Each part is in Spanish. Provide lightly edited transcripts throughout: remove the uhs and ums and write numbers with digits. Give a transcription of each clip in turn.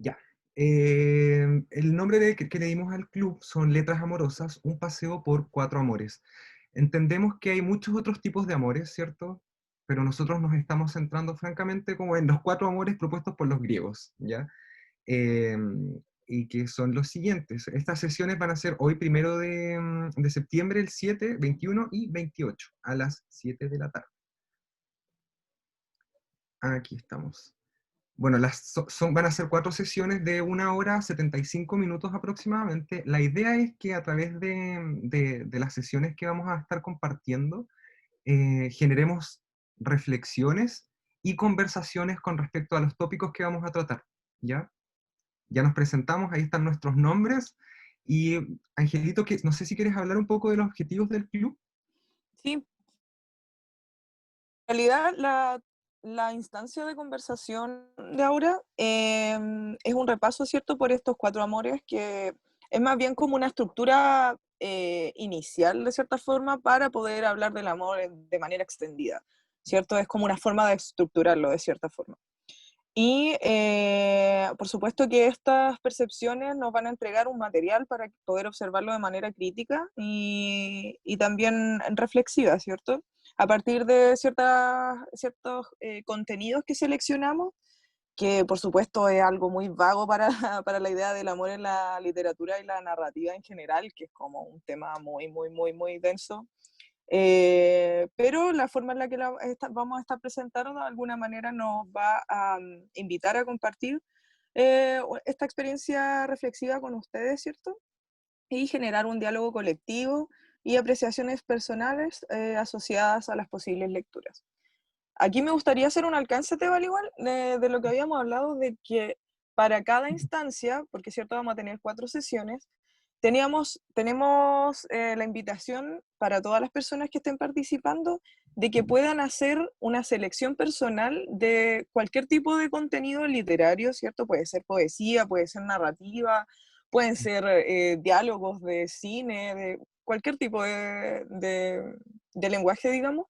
Ya. El nombre que le dimos al club son Letras Amorosas, un paseo por cuatro amores. Entendemos que hay muchos otros tipos de amores, ¿cierto? Pero nosotros nos estamos centrando francamente como en los cuatro amores propuestos por los griegos, ¿ya? Eh, y que son los siguientes. Estas sesiones van a ser hoy, primero de septiembre, el 7, 21 y 28, a las 7 de la tarde. Aquí estamos. Bueno, van a ser cuatro sesiones de 1 hora 75 minutos aproximadamente. La idea es que a través de las sesiones que vamos a estar compartiendo, generemos reflexiones y conversaciones con respecto a los tópicos que vamos a tratar, ¿ya? Ya nos presentamos, ahí están nuestros nombres. Y Angelito, que no sé si quieres hablar un poco de los objetivos del club. Sí, en realidad la instancia de conversación de ahora es un repaso, ¿cierto?, por estos cuatro amores, que es más bien como una estructura inicial, de cierta forma, para poder hablar del amor de manera extendida, ¿cierto? Es como una forma de estructurarlo, de cierta forma. Y por supuesto que estas percepciones nos van a entregar un material para poder observarlo de manera crítica y también reflexiva, ¿cierto? A partir de ciertos contenidos que seleccionamos, que por supuesto es algo muy vago para, para la idea del amor en la literatura y la narrativa en general, que es como un tema muy denso. Pero la forma en la que vamos a estar presentando de alguna manera nos va a invitar a compartir esta experiencia reflexiva con ustedes, ¿cierto? Y generar un diálogo colectivo y apreciaciones personales asociadas a las posibles lecturas. Aquí me gustaría hacer un alcance, Tebal, igual, de lo que habíamos hablado, de que para cada instancia, porque cierto, vamos a tener 4 sesiones, tenemos la invitación para todas las personas que estén participando de que puedan hacer una selección personal de cualquier tipo de contenido literario, ¿cierto? Puede ser poesía, puede ser narrativa, pueden ser diálogos de cine, de cualquier tipo de lenguaje, digamos,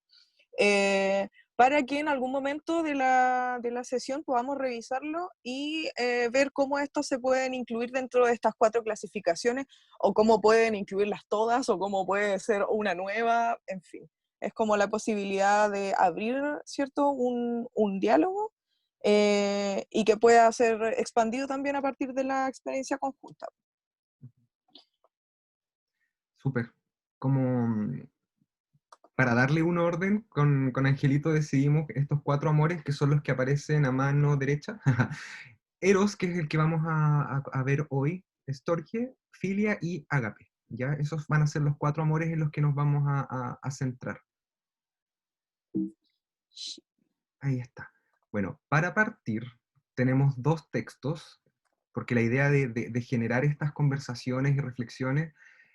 eh, para que en algún momento de la sesión podamos revisarlo y ver cómo estos se pueden incluir dentro de estas 4 clasificaciones, o cómo pueden incluirlas todas, o cómo puede ser una nueva, en fin. Es como la posibilidad de abrir, ¿cierto?, un diálogo y que pueda ser expandido también a partir de la experiencia conjunta. Súper. Como para darle un orden, con Angelito decidimos estos cuatro amores que son los que aparecen a mano derecha. Eros, que es el que vamos a ver hoy, Storge, Filia y Ágape. ¿Ya? Esos van a ser los cuatro amores en los que nos vamos a centrar. Ahí está. Bueno, para partir, tenemos dos textos, porque la idea de generar estas conversaciones y reflexiones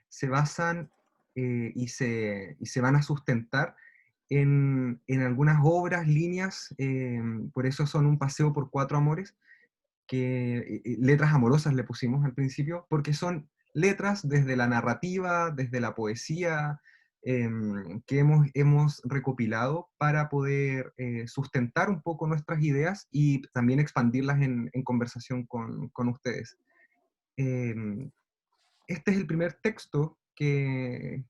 se basan y se van a sustentar en algunas obras, líneas, por eso son un paseo por cuatro amores, letras amorosas le pusimos al principio, porque son letras desde la narrativa, desde la poesía, que hemos recopilado para poder sustentar un poco nuestras ideas y también expandirlas en conversación con ustedes. Em, este es el primer texto que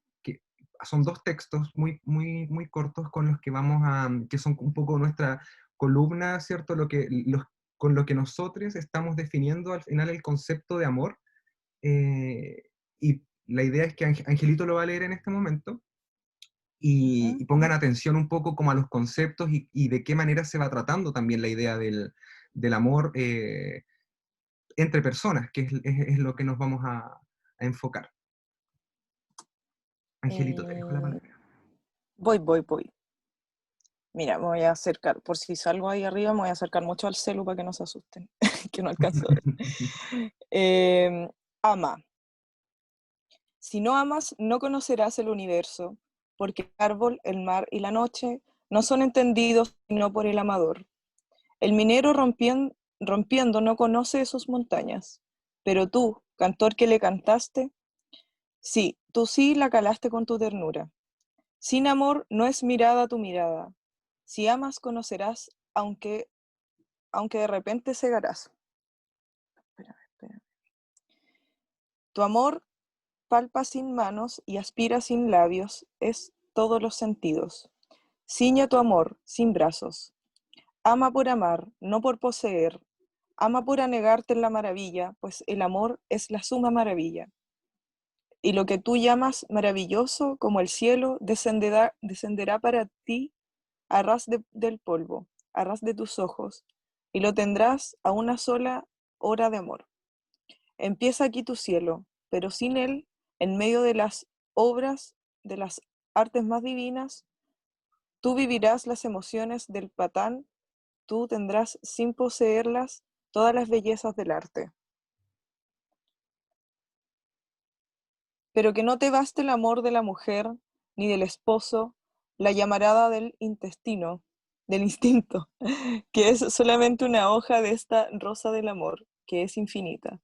son dos textos muy cortos con los que que son un poco nuestra columna, ¿cierto? Con lo que nosotros estamos definiendo al final el concepto de amor. eh, y la idea es que Angelito lo va a leer en este momento y pongan atención un poco como a los conceptos y de qué manera se va tratando también la idea del amor entre personas, que es lo que nos vamos a enfocar. Angelito, te dejo la Eh, palabra. voy. Mira, me voy a acercar, por si salgo ahí arriba, me voy a acercar mucho al celu para que no se asusten, que no alcanzo a ver. Ama. Si no amas, no conocerás el universo, porque el árbol, el mar y la noche no son entendidos sino por el amador. El minero rompiendo no conoce sus montañas, pero tú, cantor que le cantaste, sí, tú sí la calaste con tu ternura. Sin amor no es mirada tu mirada. Si amas, conocerás, aunque de repente cegarás. Tu amor palpa sin manos y aspira sin labios, es todos los sentidos. Ciñe tu amor sin brazos. Ama por amar, no por poseer. Ama por anegarte en la maravilla, pues el amor es la suma maravilla. Y lo que tú llamas maravilloso como el cielo descenderá para ti a ras del polvo, a ras de tus ojos, y lo tendrás a una sola hora de amor. Empieza aquí tu cielo, pero sin él, en medio de las obras de las artes más divinas, tú vivirás las emociones del patán, tú tendrás sin poseerlas todas las bellezas del arte. Pero que no te baste el amor de la mujer, ni del esposo, la llamarada del intestino, del instinto, que es solamente una hoja de esta rosa del amor, que es infinita.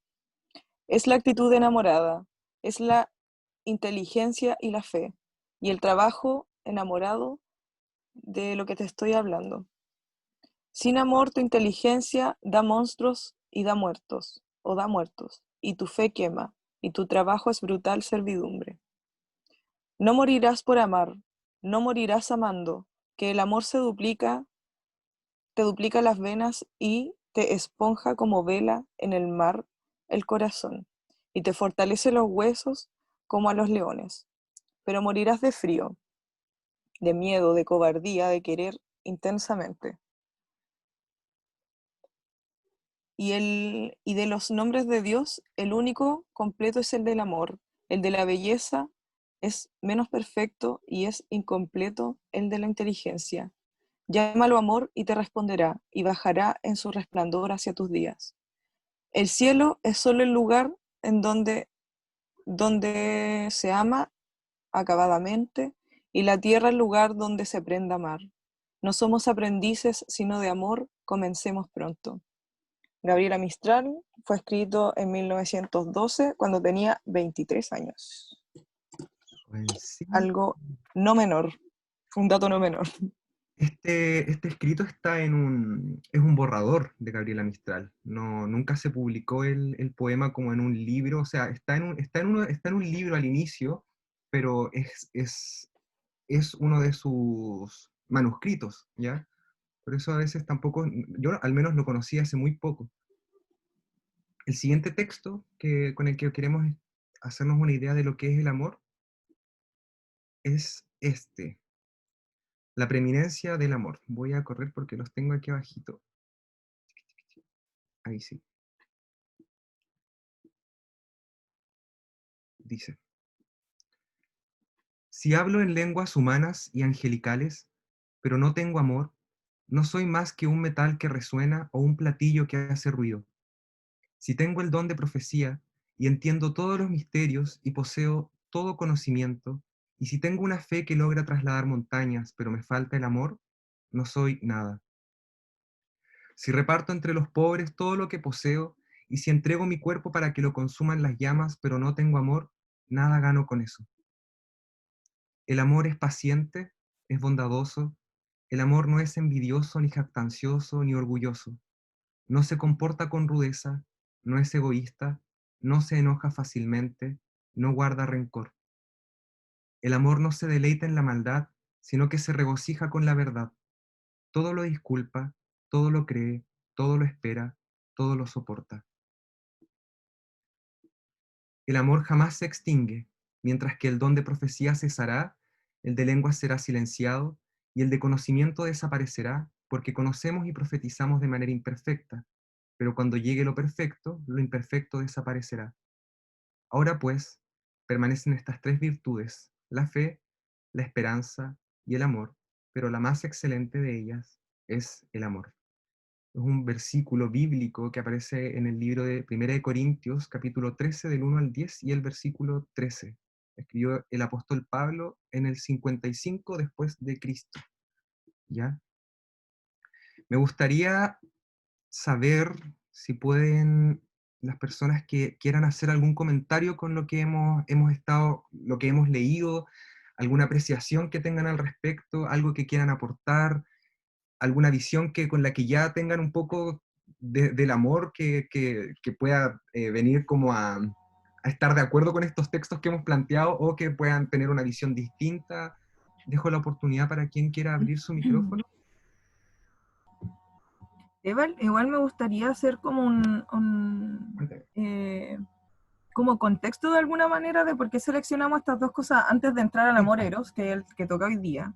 Es la actitud enamorada, es la inteligencia y la fe, y el trabajo enamorado de lo que te estoy hablando. Sin amor tu inteligencia da monstruos y da muertos, o da muertos, y tu fe quema, y tu trabajo es brutal servidumbre. No morirás por amar, no morirás amando, que el amor te duplica las venas y te esponja como vela en el mar el corazón, y te fortalece los huesos como a los leones. Pero morirás de frío, de miedo, de cobardía, de querer intensamente. Y de los nombres de Dios, el único completo es el del amor. El de la belleza es menos perfecto y es incompleto el de la inteligencia. Llámalo amor y te responderá, y bajará en su resplandor hacia tus días. El cielo es solo el lugar en donde se ama acabadamente, y la tierra el lugar donde se aprenda a amar. No somos aprendices, sino de amor, comencemos pronto. Gabriela Mistral fue escrito en 1912 cuando tenía 23 años. Suavecito. Algo no menor, un dato no menor. Este escrito es un borrador de Gabriela Mistral. No, nunca se publicó el poema como en un libro, o sea, está en un libro al inicio, pero es uno de sus manuscritos, ¿ya? Por eso a veces tampoco, yo al menos lo conocí hace muy poco. El siguiente texto con el que queremos hacernos una idea de lo que es el amor es este, la preeminencia del amor. Voy a correr porque los tengo aquí abajito. Ahí sí. Dice, si hablo en lenguas humanas y angelicales, pero no tengo amor, no soy más que un metal que resuena o un platillo que hace ruido. Si tengo el don de profecía y entiendo todos los misterios y poseo todo conocimiento, y si tengo una fe que logra trasladar montañas, pero me falta el amor, no soy nada. Si reparto entre los pobres todo lo que poseo, y si entrego mi cuerpo para que lo consuman las llamas, pero no tengo amor, nada gano con eso. El amor es paciente, es bondadoso, el amor no es envidioso, ni jactancioso, ni orgulloso. No se comporta con rudeza, no es egoísta, no se enoja fácilmente, no guarda rencor. El amor no se deleita en la maldad, sino que se regocija con la verdad. Todo lo disculpa, todo lo cree, todo lo espera, todo lo soporta. El amor jamás se extingue, mientras que el don de profecía cesará, el de lengua será silenciado y el de conocimiento desaparecerá, porque conocemos y profetizamos de manera imperfecta, pero cuando llegue lo perfecto, lo imperfecto desaparecerá. Ahora pues, permanecen estas tres virtudes, la fe, la esperanza y el amor, pero la más excelente de ellas es el amor. Es un versículo bíblico que aparece en el libro de 1 de Corintios, capítulo 13, del 1 al 10, y el versículo 13. Escribió el apóstol Pablo en el 55 después de Cristo. ¿Ya? Me gustaría saber si pueden las personas que quieran hacer algún comentario con lo que lo que hemos leído, alguna apreciación que tengan al respecto, algo que quieran aportar, alguna visión con la que ya tengan un poco del amor que pueda venir como a estar de acuerdo con estos textos que hemos planteado o que puedan tener una visión distinta. Dejo la oportunidad para quien quiera abrir su micrófono. Igual me gustaría hacer como como contexto de alguna manera de por qué seleccionamos estas dos cosas antes de entrar al amor eros, que es el que toca hoy día.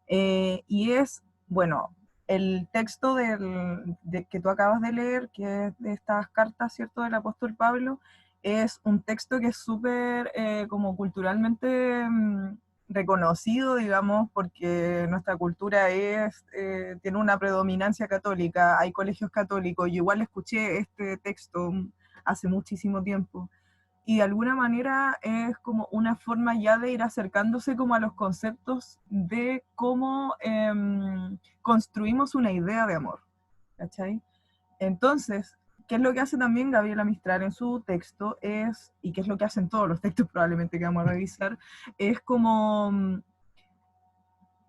Y es, bueno, el texto que tú acabas de leer, que es de estas cartas, ¿cierto?, del apóstol Pablo, es un texto que es súper como culturalmente reconocido, digamos, porque nuestra cultura tiene una predominancia católica, hay colegios católicos, yo igual escuché este texto hace muchísimo tiempo, y de alguna manera es como una forma ya de ir acercándose como a los conceptos de cómo construimos una idea de amor, ¿cachai? Entonces, ¿qué es lo que hace también Gabriela Mistral en su texto? Y qué es lo que hacen todos los textos probablemente que vamos a revisar, es como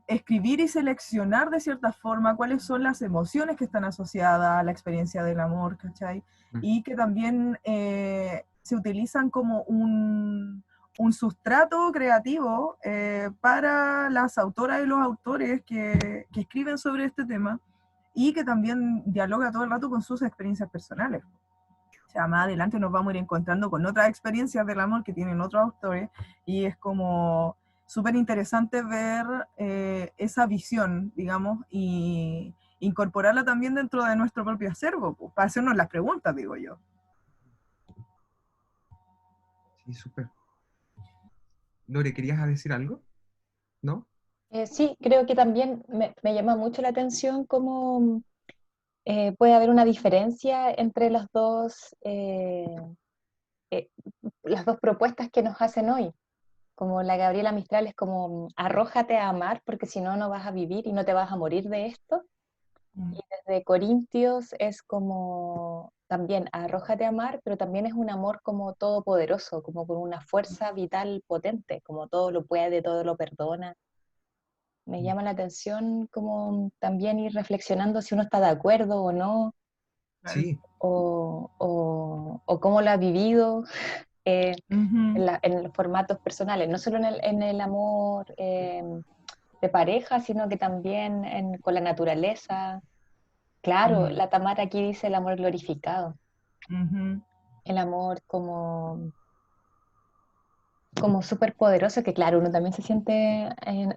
escribir y seleccionar de cierta forma cuáles son las emociones que están asociadas a la experiencia del amor, ¿cachai? Y que también se utilizan como un sustrato creativo para las autoras y los autores que escriben sobre este tema y que también dialoga todo el rato con sus experiencias personales. O sea, más adelante nos vamos a ir encontrando con otras experiencias del amor que tienen otros autores y es como súper interesante ver esa visión, digamos, y incorporarla también dentro de nuestro propio acervo, pues, para hacernos las preguntas, digo yo. Sí, súper. Lore, ¿querías decir algo? ¿No? Sí, creo que también me llama mucho la atención cómo puede haber una diferencia entre eh, las dos propuestas que nos hacen hoy. Como la Gabriela Mistral es como arrójate a amar porque si no, no vas a vivir y no te vas a morir de esto. Y desde Corintios es como también arrójate a amar, pero también es un amor como todopoderoso, como con una fuerza vital potente, como todo lo puede, todo lo perdona. Me llama la atención como también ir reflexionando si uno está de acuerdo o no, Sí, o cómo lo ha vivido Ujú. en los formatos personales, no solo en el amor de pareja, sino que también con la naturaleza. Claro, Mm. la Tamara aquí dice el amor glorificado, Ujú. el amor como súper poderoso, que claro, uno también se siente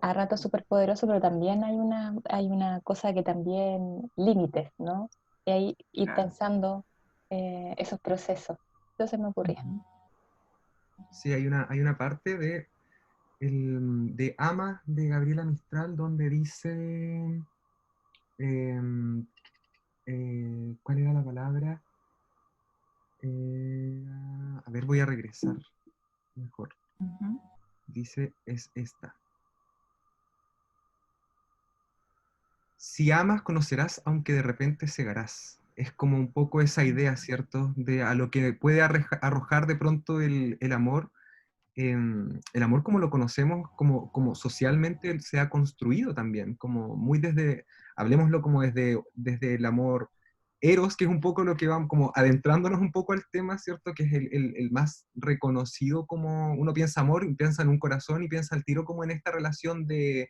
a rato súper poderoso, pero también hay una cosa que también límites, ¿no? Y ahí ir Claro. pensando esos procesos. Eso se me ocurría. Ujú. sí, hay una parte de Ama de Gabriela Mistral donde dice, em, ¿cuál era la palabra? Eh, a ver, voy a regresar mejor. Ujú. Dice, es esta. Si amas, conocerás, aunque de repente cegarás. Es como un poco esa idea, ¿cierto? De a lo que puede arrojar de pronto el amor. El amor como lo conocemos, como socialmente se ha construido también, como muy desde, hablemoslo como desde el amor eros, que es un poco lo que vamos, como adentrándonos un poco al tema, ¿cierto? Que es el más reconocido, como uno piensa amor, y piensa en un corazón y piensa al tiro como en esta relación que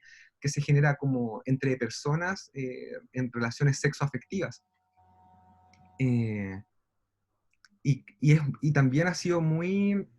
se genera como entre personas en relaciones sexoafectivas. Eh, y también ha sido muy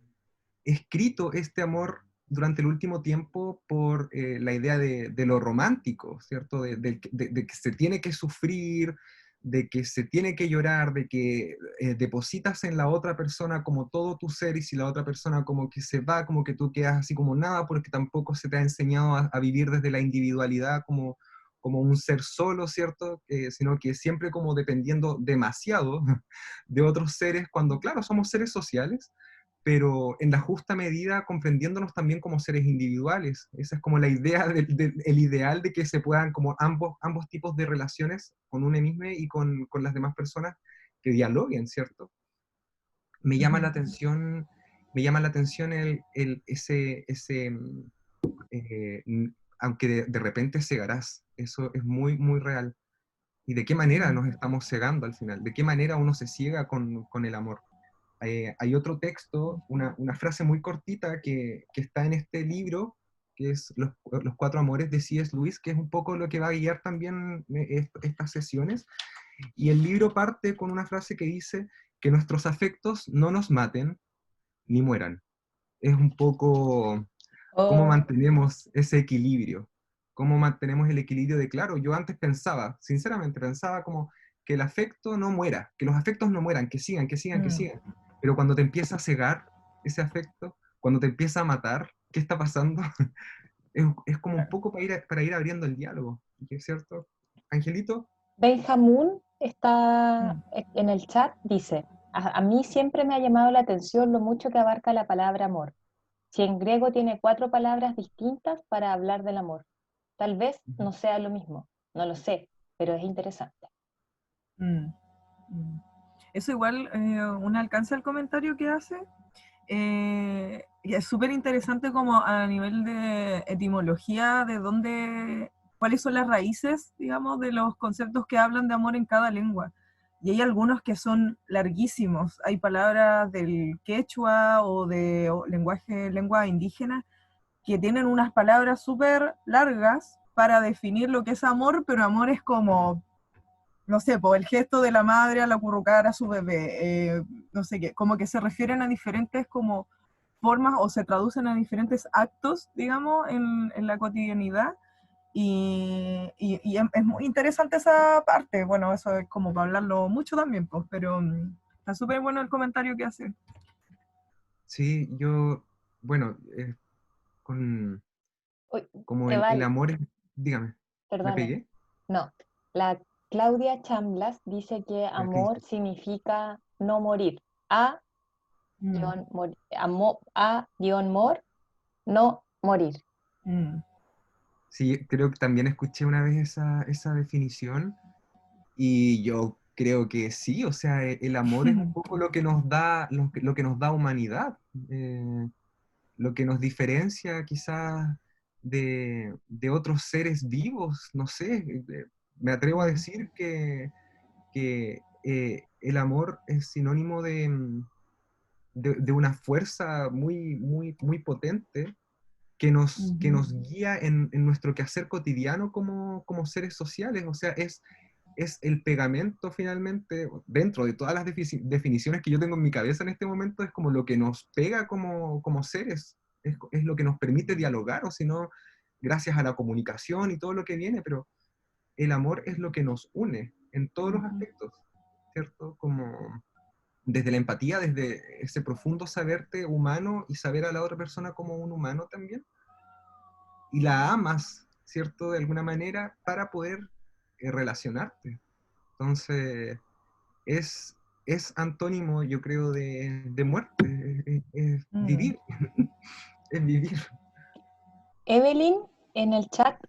escrito este amor durante el último tiempo por la idea de lo romántico, ¿cierto? De que se tiene que sufrir, de que se tiene que llorar, de que depositas en la otra persona como todo tu ser y si la otra persona como que se va, como que tú quedas así como nada porque tampoco se te ha enseñado a vivir desde la individualidad como un ser solo, ¿cierto? Sino que siempre como dependiendo demasiado de otros seres, cuando claro, somos seres sociales, pero en la justa medida comprendiéndonos también como seres individuales. Esa es como la idea, el ideal de que se puedan como ambos tipos de relaciones con uno mismo y con las demás personas que dialoguen, ¿cierto? Me llama la Ujú. atención, me llama la atención eh, aunque de repente cegarás, eso es muy, muy real. ¿Y de qué manera nos estamos cegando al final? ¿De qué manera uno se ciega con el amor? Hay otro texto, una frase muy cortita que está en este libro, que es Los Cuatro Amores de C.S. Lewis, que es un poco lo que va a guiar también estas sesiones. Y el libro parte con una frase que dice que nuestros afectos no nos maten ni mueran. Es un poco cómo Oh, mantenemos ese equilibrio, cómo mantenemos el equilibrio de, claro, yo antes pensaba, sinceramente pensaba como que el afecto no muera, que los afectos no mueran, que sigan, que sigan, que Mm. sigan. Pero cuando te empieza a cegar ese afecto, cuando te empieza a matar, ¿qué está pasando? Es como un poco para ir abriendo el diálogo, ¿es cierto? Angelito. Benjamin está Mm. en el chat, dice, a mí siempre me ha llamado la atención lo mucho que abarca la palabra amor. Si en griego tiene 4 palabras distintas para hablar del amor. Tal vez no sea lo mismo, no lo sé, pero es interesante. Mm. Mm. Eso igual, un alcance al comentario que hace, y es súper interesante como a nivel de etimología, de dónde, cuáles son las raíces, digamos, de los conceptos que hablan de amor en cada lengua. Y hay algunos que son larguísimos. Hay palabras del quechua o de lengua indígena que tienen unas palabras súper largas para definir lo que es amor, pero amor es como, no sé, por el gesto de la madre al acurrucar a su bebé, no sé qué, como que se refieren a diferentes como formas o se traducen a diferentes actos, digamos, en la cotidianidad. Es muy interesante esa parte. Bueno, eso es como para hablarlo mucho también, pues, pero está súper bueno el comentario que hace. Sí, yo, bueno, con, Uy, como te el vale, amor es, dígame, ¿me perdone. pegué? No, la Claudia Chamblas dice que Ya, ¿qué amor dice? significa no morir. A Mm, A guión mor, no morir. Mm. Sí, creo que también escuché una vez esa definición y yo creo que sí, o sea, el amor es un poco lo que nos da, lo que nos da humanidad, lo que nos diferencia quizás de otros seres vivos, no sé, me atrevo a mm, decir que el amor es sinónimo de una fuerza muy, muy, muy potente que ujú. nos guía en nuestro quehacer cotidiano como seres sociales. O sea, es el pegamento finalmente, dentro de todas las definiciones que yo tengo en mi cabeza en este momento, es como lo que nos pega como seres, es lo que nos permite dialogar, o si no, gracias a la comunicación y todo lo que viene, pero el amor es lo que nos une en todos los Ujú. aspectos, ¿cierto? Como desde la empatía, desde ese profundo saberte humano y saber a la otra persona como un humano también, y la amas, ¿cierto? De alguna manera para poder relacionarte. Entonces, es, es antónimo, yo creo, de muerte, es Mm. vivir, es vivir. Evelyn en el chat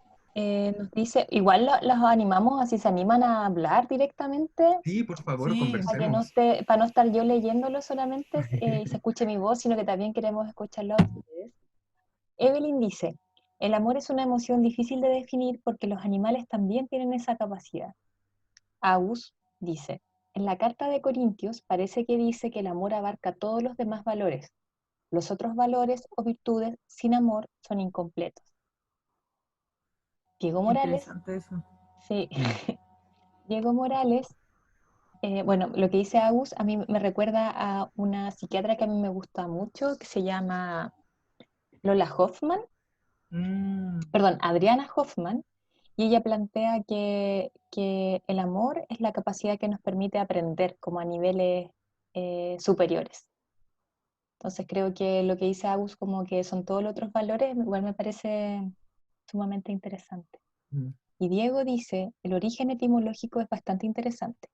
nos dice, igual los animamos, así se animan a hablar directamente, Sí, por favor, Sí. para que no conversemos. esté, para no estar yo leyéndolo solamente y se escuche mi voz, sino que también queremos escucharlo a ustedes. Evelyn dice, el amor es una emoción difícil de definir porque los animales también tienen esa capacidad. Agus dice, en la carta de Corintios parece que dice que el amor abarca todos los demás valores. Los otros valores o virtudes sin amor son incompletos. Diego Qué Morales, interesante eso. sí, Mm. Diego Morales, bueno, lo que dice Agus a mí me recuerda a una psiquiatra que a mí me gusta mucho, que se llama Lola Hoffman, Mm, perdón, Adriana Hoffman, y ella plantea que el amor es la capacidad que nos permite aprender como a niveles superiores. Entonces creo que lo que dice Agus como que son todos los otros valores, igual me parece sumamente interesante. Mm. Y Diego dice, el origen etimológico es bastante interesante.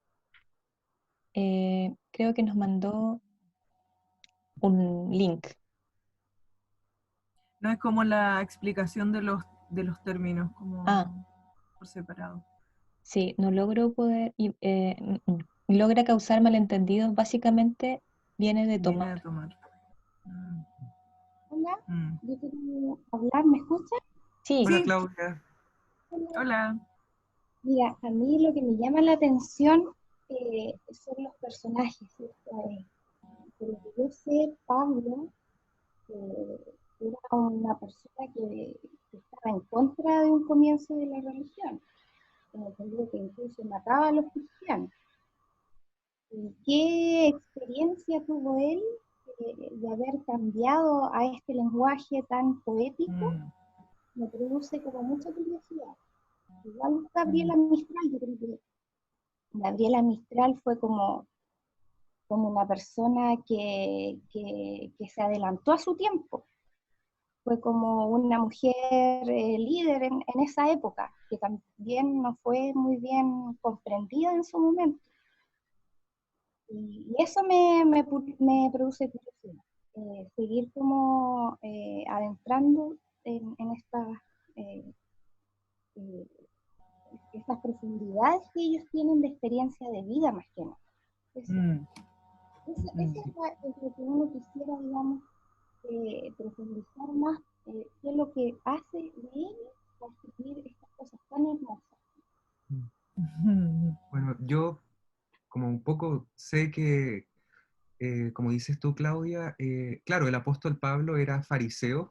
Creo que nos mandó un link. no es como la explicación de los términos, Ah, como por separado. sí, no logro poder, logra causar malentendidos, básicamente viene de Viene tomar. de tomar. Mm, Hola, mm. yo quiero hablar, ¿me escucha? Sí, Hola Sí, Claudia. Hola. hola. Mira, a mí lo que me llama la atención son los personajes, ¿cierto? El Pablo, era una persona que estaba en contra de un comienzo de la religión, en el sentido que incluso mataba a los cristianos. ¿Y qué experiencia tuvo él de haber cambiado a este lenguaje tan poético? Me produce como mucha curiosidad. Igual Gabriela Mistral, yo creo que Gabriela Mistral fue como una persona que se adelantó a su tiempo. Fue como una mujer líder en esa época, que también no fue muy bien comprendida en su momento. Y eso me produce curiosidad, seguir como adentrando en eh, eh, estas profundidades que ellos tienen de experiencia de vida más que nada. Eso es lo que uno quisiera, digamos, profundizar más, qué es lo que hace de ellos para escribir estas cosas tan hermosas. Bueno, yo como un poco sé que, como dices tú, Claudia, claro, el apóstol Pablo era fariseo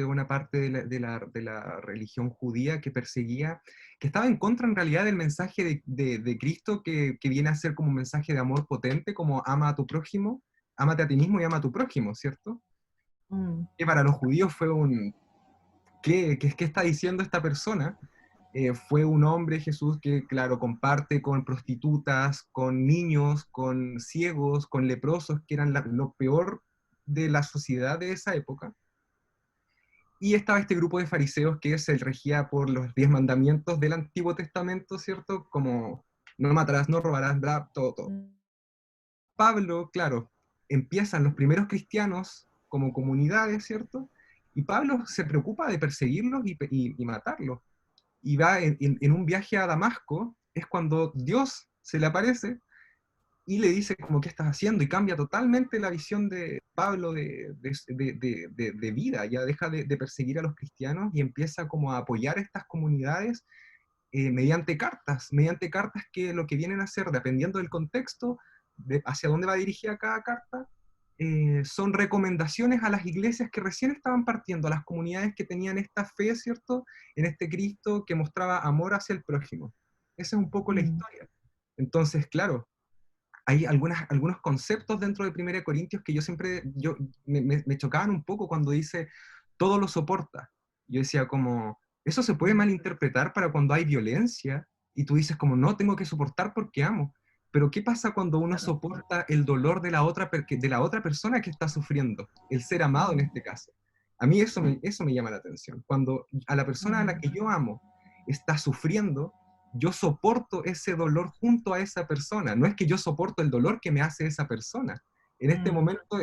una parte de la religión judía que perseguía, que estaba en contra en realidad del mensaje de Cristo, que viene a ser como un mensaje de amor potente, como ama a tu prójimo, ámate a ti mismo y ama a tu prójimo, ¿cierto? Que para los judíos fue un, ¿qué está diciendo esta persona? Fue un hombre, Jesús, que, claro, comparte con prostitutas, con niños, con ciegos, con leprosos, que eran lo peor de la sociedad de esa época. Y estaba este grupo de fariseos que se regía por los 10 mandamientos del Antiguo Testamento, ¿cierto? Como no matarás, no robarás, bla, todo, todo. Pablo, claro, empiezan los primeros cristianos como comunidades, ¿cierto? Y Pablo se preocupa de perseguirlos y matarlos. Y va en un viaje a Damasco, es cuando Dios se le aparece y le dice como qué estás haciendo, y cambia totalmente la visión de Pablo de vida, ya deja de perseguir a los cristianos y empieza como a apoyar estas comunidades mediante cartas que lo que vienen a hacer, dependiendo del contexto, hacia dónde va dirigida cada carta, son recomendaciones a las iglesias que recién estaban partiendo, a las comunidades que tenían esta fe, ¿cierto?, en este Cristo que mostraba amor hacia el prójimo. Esa es un poco la historia. Entonces, claro, hay algunos conceptos dentro de 1 Corintios que me chocaban un poco cuando dice, todo lo soporta. Yo decía como, eso se puede malinterpretar para cuando hay violencia, y tú dices como, no, tengo que soportar porque amo. Pero ¿qué pasa cuando uno soporta el dolor de la otra persona que está sufriendo? El ser amado en este caso. A mí eso me llama la atención. Cuando a la persona a la que yo amo está sufriendo, yo soporto ese dolor junto a esa persona. No es que yo soporto el dolor que me hace esa persona. En este momento,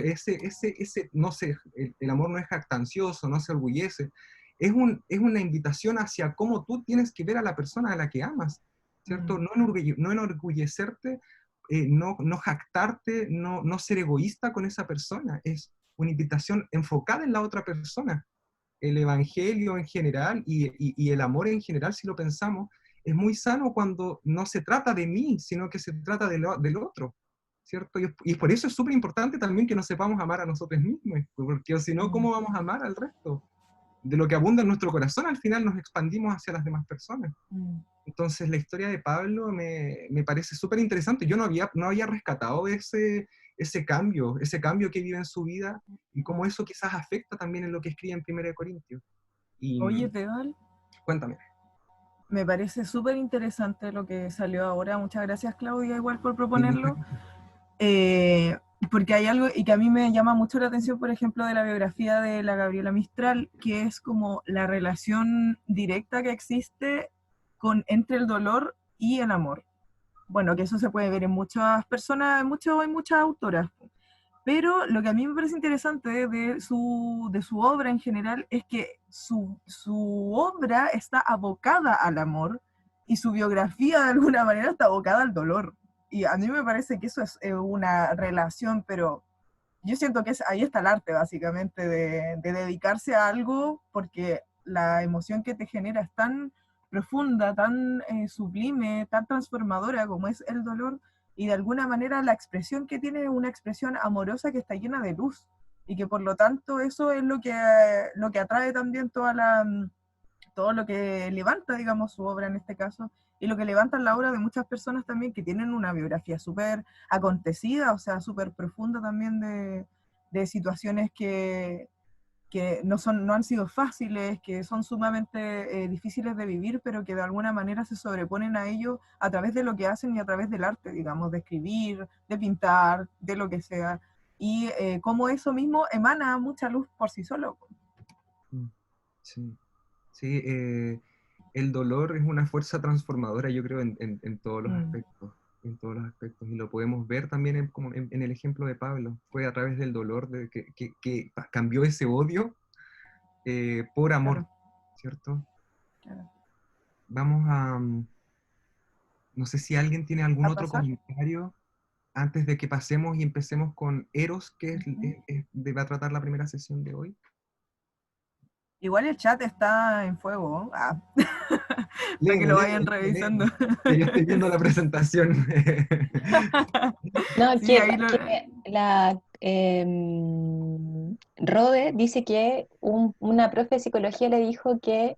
no sé, el amor no es jactancioso, no se orgullece. Es una invitación hacia cómo tú tienes que ver a la persona a la que amas, ¿cierto? No enorgullecerte, no jactarte, no ser egoísta con esa persona. Es una invitación enfocada en la otra persona. El evangelio en general y el amor en general, si lo pensamos, es muy sano cuando no se trata de mí, sino que se trata del otro, ¿cierto? Y por eso es súper importante también que nos sepamos amar a nosotros mismos, porque si no, ¿cómo vamos a amar al resto? De lo que abunda en nuestro corazón, al final nos expandimos hacia las demás personas. Entonces, la historia de Pablo me parece súper interesante. Yo no había rescatado ese cambio que vive en su vida, y cómo eso quizás afecta también en lo que escribe en 1 Corintios. Y, Oye, Teodal, cuéntame. me parece súper interesante lo que salió ahora. Muchas gracias, Claudia, igual por proponerlo. Porque hay algo, y que a mí me llama mucho la atención, por ejemplo, de la biografía de la Gabriela Mistral, que es como la relación directa que existe entre el dolor y el amor. Bueno, que eso se puede ver en muchas personas, hay muchas autoras. Pero lo que a mí me parece interesante de su obra en general es que su obra está abocada al amor y su biografía de alguna manera está abocada al dolor. Y a mí me parece que eso es una relación, pero yo siento que ahí está el arte básicamente de dedicarse a algo, porque la emoción que te genera es tan profunda, tan sublime, tan transformadora como es el dolor, y de alguna manera la expresión que tiene es una expresión amorosa que está llena de luz. y que por lo tanto eso es lo que atrae también todo lo que levanta, digamos, su obra en este caso, y lo que levanta la obra de muchas personas también que tienen una biografía súper acontecida, o sea, súper profunda también de situaciones que no han sido fáciles, que son sumamente difíciles de vivir, pero que de alguna manera se sobreponen a ello a través de lo que hacen y a través del arte, digamos, de escribir, de pintar, de lo que sea. Y cómo eso mismo emana mucha luz por sí solo. Mm, sí, sí, el dolor es una fuerza transformadora, yo creo, en todos los Mm, aspectos, en todos los aspectos, y lo podemos ver también como en el ejemplo de Pablo. Fue a través del dolor que cambió ese odio por amor, claro, ¿cierto? claro. Vamos a, no sé si alguien tiene algún ¿A otro pasar? comentario antes de que pasemos y empecemos con Eros, que Ujú. va a tratar la primera sesión de hoy. Igual el chat está en fuego, para que Léelo, lo léelo, vayan léelo, revisando. léelo, que yo estoy viendo la presentación. No, Sí, ahí lo... que la Rode dice que una profe de psicología le dijo que,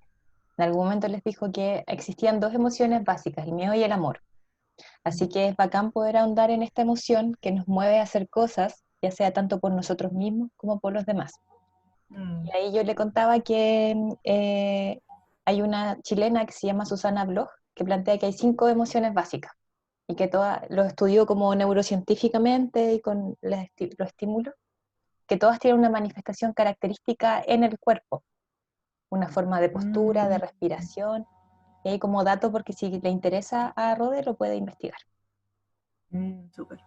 en algún momento les dijo que existían dos emociones básicas, el miedo y el amor. Así que es bacán poder ahondar en esta emoción que nos mueve a hacer cosas, ya sea tanto por nosotros mismos como por los demás. Mm, Y ahí yo le contaba que hay una chilena que se llama Susana Bloch, que plantea que hay 5 emociones básicas y que lo estudió como neurocientíficamente y con los estímulos, que todas tienen una manifestación característica en el cuerpo, una forma de postura, de mm, respiración, y ahí como dato, porque si le interesa a Rode lo puede investigar. súper.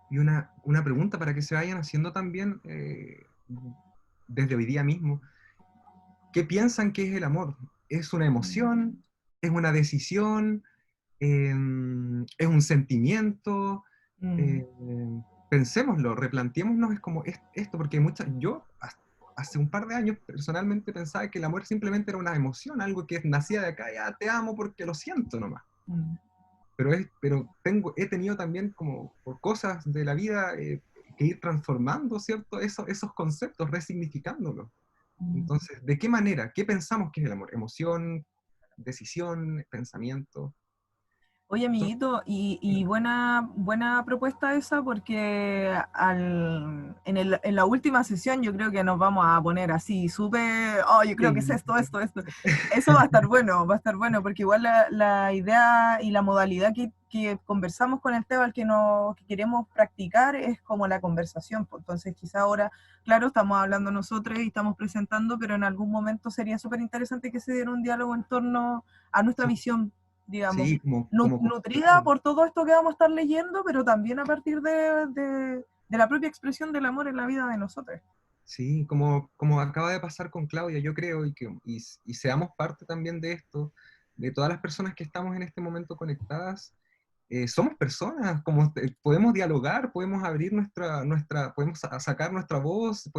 Y una pregunta para que se vayan haciendo también desde hoy día mismo. ¿Qué piensan que es el amor? ¿Es una emoción? ¿Es una decisión? ¿Es un sentimiento? Mm, Eh, Pensémoslo, replanteémonos, es como esto, porque yo hace un par de años personalmente pensaba que el amor simplemente era una emoción, algo que nacía de acá, ya te amo porque lo siento nomás. mm, Pero he tenido también como por cosas de la vida que ir transformando, ¿cierto? Esos conceptos, resignificándolos. mm. Entonces, ¿de qué manera? ¿Qué pensamos que es el amor? ¿Emoción, decisión, pensamiento? Oye, Son- amiguito, y buena propuesta esa, porque en la última sesión yo creo que nos vamos a poner así, súper, oh, yo creo que es Sí. esto. Eso va a estar bueno, porque igual la idea y la modalidad que conversamos con el tema, que queremos practicar, es como la conversación. Pues. Entonces, quizá ahora, claro, estamos hablando nosotros y estamos presentando, pero en algún momento sería súper interesante que se diera un diálogo en torno a nuestra visión, digamos, Sí, como nutrida conversar. por todo esto que vamos a estar leyendo, pero también a partir de la propia expresión del amor en la vida de nosotros. Sí, como acaba de pasar con Claudia, yo creo, y seamos parte también de esto, de todas las personas que estamos en este momento conectadas, somos personas, podemos dialogar, podemos abrir podemos sacar nuestra voz,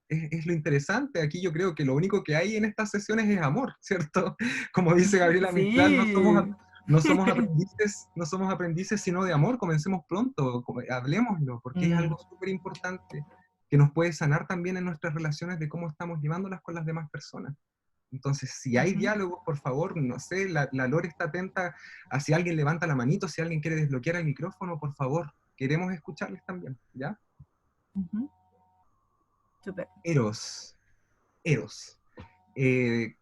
es lo interesante. Aquí yo creo que lo único que hay en estas sesiones es amor, ¿cierto? Como dice Gabriela Mistral, Sí. no somos aprendices sino de amor, comencemos pronto, hablemoslo, porque es Mm, algo súper importante que nos puede sanar también en nuestras relaciones de cómo estamos llevándolas con las demás personas. Entonces, si hay ujú, diálogos, por favor, no sé, la Lore está atenta a si alguien levanta la manito, si alguien quiere desbloquear el micrófono, por favor, queremos escucharles también, ¿ya? ujú. Súper. Eros, Eros. Eh,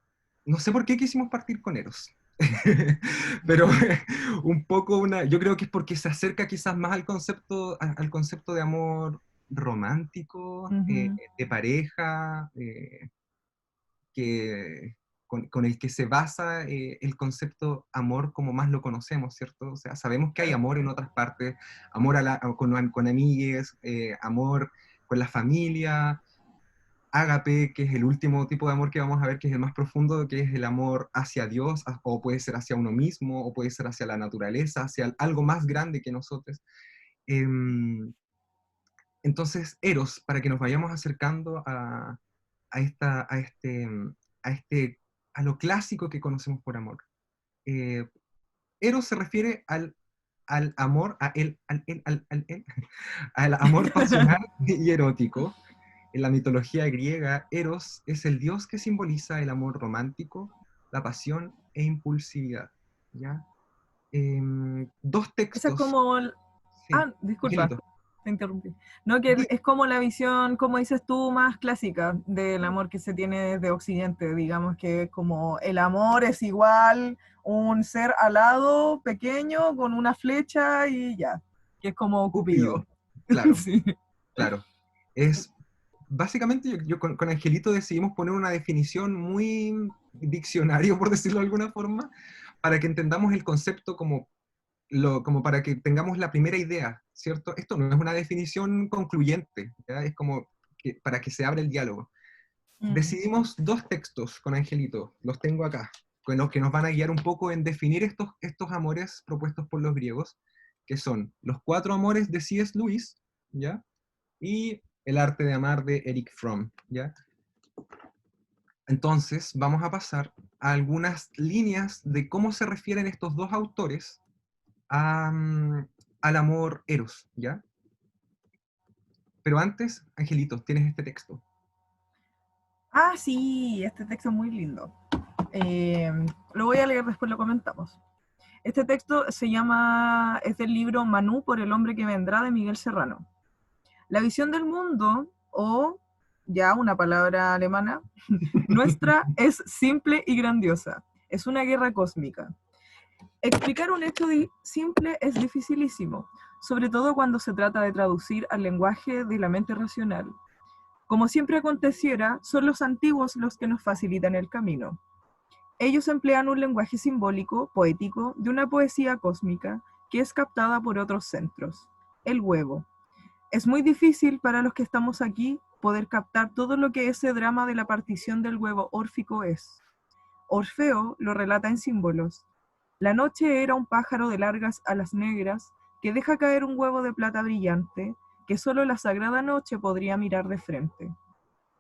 no sé por qué quisimos partir con Eros, pero un poco yo creo que es porque se acerca quizás más al concepto de amor romántico, Ujú, de pareja, que, con el que se basa el concepto amor como más lo conocemos, ¿cierto? O sea, sabemos que hay claro. amor en otras partes, amor con amigues, amor con la familia, ágape, que es el último tipo de amor que vamos a ver, que es el más profundo, que es el amor hacia Dios, o puede ser hacia uno mismo, o puede ser hacia la naturaleza, hacia algo más grande que nosotros. Em, entonces, Eros, para que nos vayamos acercando a, esta, a, este, a lo clásico que conocemos por amor. Eh, Eros se refiere al amor, al amor pasional y erótico. En la mitología griega, Eros es el dios que simboliza el amor romántico, la pasión e impulsividad. ¿Ya? Dos Esa es textos. como... Sí, Disculpa, Angelito. te interrumpí. No, que es como la visión, como dices tú, más clásica del amor que se tiene desde Occidente. Digamos que es como el amor es igual un ser alado, pequeño, con una flecha y ya. Que es como Cupido, Cupido. claro, Sí. claro. Es, básicamente yo con Angelito decidimos poner una definición muy diccionario, por decirlo de alguna forma, para que entendamos el concepto como para que tengamos la primera idea, ¿cierto? Esto no es una definición concluyente, ¿ya? Es como para que se abra el diálogo. Decidimos dos textos con Angelito, los tengo acá, con los que nos van a guiar un poco en definir estos amores propuestos por los griegos, que son Los cuatro amores de C.S. Lewis, ¿ya? Y El arte de amar de Eric Fromm, ¿ya? Entonces, vamos a pasar a algunas líneas de cómo se refieren estos dos autores al amor eros, ¿ya? Pero antes, Angelito, tienes este texto. Ah, sí, este texto es muy lindo. Lo voy a leer, después lo comentamos. Este texto es del libro Manú por el hombre que vendrá de Miguel Serrano. La visión del mundo, o ya una palabra alemana, nuestra es simple y grandiosa. Es una guerra cósmica. Explicar un hecho simple es dificilísimo, sobre todo cuando se trata de traducir al lenguaje de la mente racional. Como siempre aconteciera, son los antiguos los que nos facilitan el camino. Ellos emplean un lenguaje simbólico, poético, de una poesía cósmica que es captada por otros centros. El huevo. Es muy difícil para los que estamos aquí poder captar todo lo que ese drama de la partición del huevo órfico es. Orfeo lo relata en símbolos. La noche era un pájaro de largas alas negras que deja caer un huevo de plata brillante que solo la sagrada noche podría mirar de frente.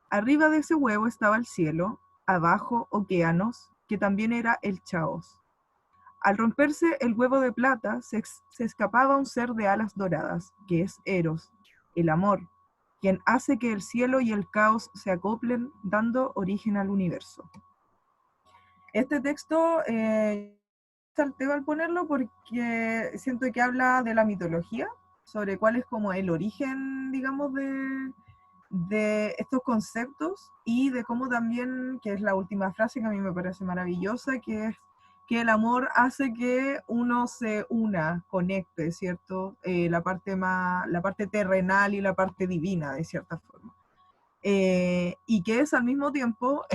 Arriba de ese huevo estaba el cielo, abajo océanos, que también era el chaos. Al romperse el huevo de plata, se escapaba un ser de alas doradas, que es Eros, el amor, quien hace que el cielo y el caos se acoplen, dando origen al universo. Este texto salteo al ponerlo porque siento que habla de la mitología, sobre cuál es como el origen, digamos, de estos conceptos y de cómo también, que es la última frase que a mí me parece maravillosa, que es que el amor hace que uno se una, conecte, ¿cierto? La parte terrenal y la parte divina, de cierta forma. Y que es al mismo tiempo,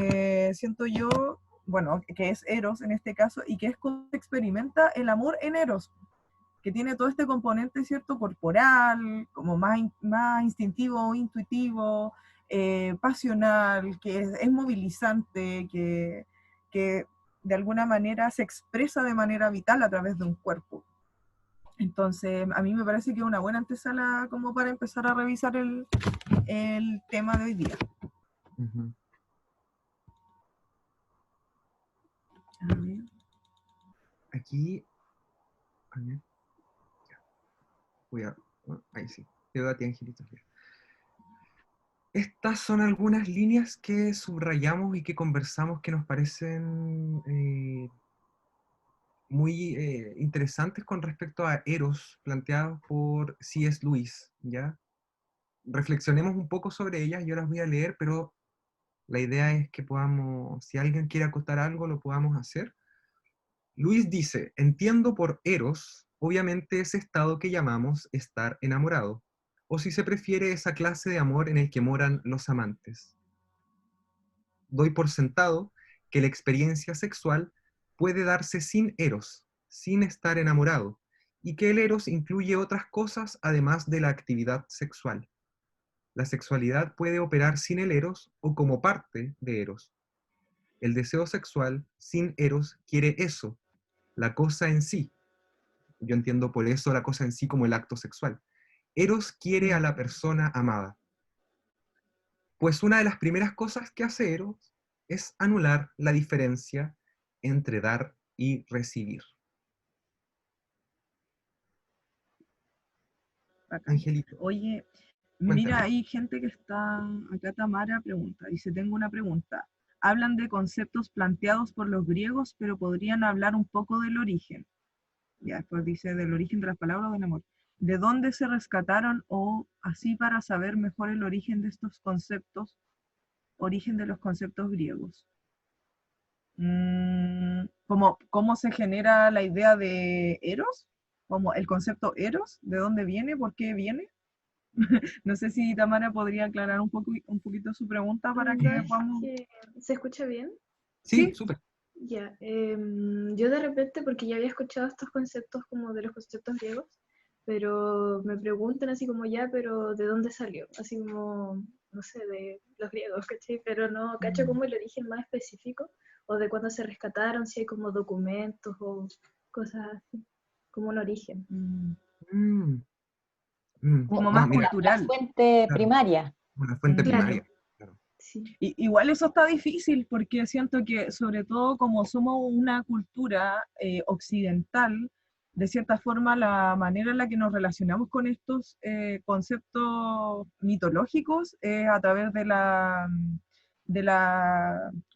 siento yo, bueno, que es Eros en este caso, y que es como se experimenta el amor en Eros, que tiene todo este componente, ¿cierto? Corporal, como más instintivo, intuitivo, pasional, que es movilizante, que de alguna manera se expresa de manera vital a través de un cuerpo. Entonces, a mí me parece que es una buena antesala como para empezar a revisar el tema de hoy día. Uh-huh. A ver. Aquí, a ver, ahí sí, quedó a ti, Angelito. Estas son algunas líneas que subrayamos y que conversamos que nos parecen muy interesantes con respecto a Eros, planteados por C.S. Lewis, ¿ya? Reflexionemos un poco sobre ellas, yo las voy a leer, pero la idea es que podamos, si alguien quiere acotar algo, lo podamos hacer. Lewis dice, entiendo por Eros, obviamente ese estado que llamamos estar enamorado, o si se prefiere esa clase de amor en el que moran los amantes. Doy por sentado que la experiencia sexual puede darse sin Eros, sin estar enamorado, y que el Eros incluye otras cosas además de la actividad sexual. La sexualidad puede operar sin el Eros o como parte de Eros. El deseo sexual sin Eros quiere eso, la cosa en sí. Yo entiendo por eso la cosa en sí como el acto sexual. Eros quiere a la persona amada. Pues una de las primeras cosas que hace Eros es anular la diferencia entre dar y recibir. Bacán. Angelito. Oye, Mira, hay gente que está, acá Tamara pregunta, dice, tengo una pregunta. Hablan de conceptos planteados por los griegos, pero podrían hablar un poco del origen. Ya después dice del origen de las palabras del amor. ¿De dónde se rescataron o así para saber mejor el origen de estos conceptos, origen de los conceptos griegos? ¿Cómo se genera la idea de Eros? ¿Como el concepto Eros? ¿De dónde viene? ¿Por qué viene? No sé si Tamara podría aclarar un poquito su pregunta para que Ya, podamos... ¿se escucha bien? Sí, Sí, súper. Ya, yo de repente, porque ya había escuchado estos conceptos como de los conceptos griegos, pero me preguntan así como ya, pero ¿de dónde salió? Así como, no sé, de los griegos, ¿cachai? Pero no, cacho como el origen más específico, o de cuándo se rescataron, si hay como documentos o cosas así, como un origen. Mm, mm. como No, más mira, La cultural. fuente claro, primaria. una fuente Claro, primaria. Claro. sí. Igual eso está difícil porque siento que sobre todo como somos una cultura occidental, de cierta forma la manera en la que nos relacionamos con estos conceptos mitológicos es a través de la,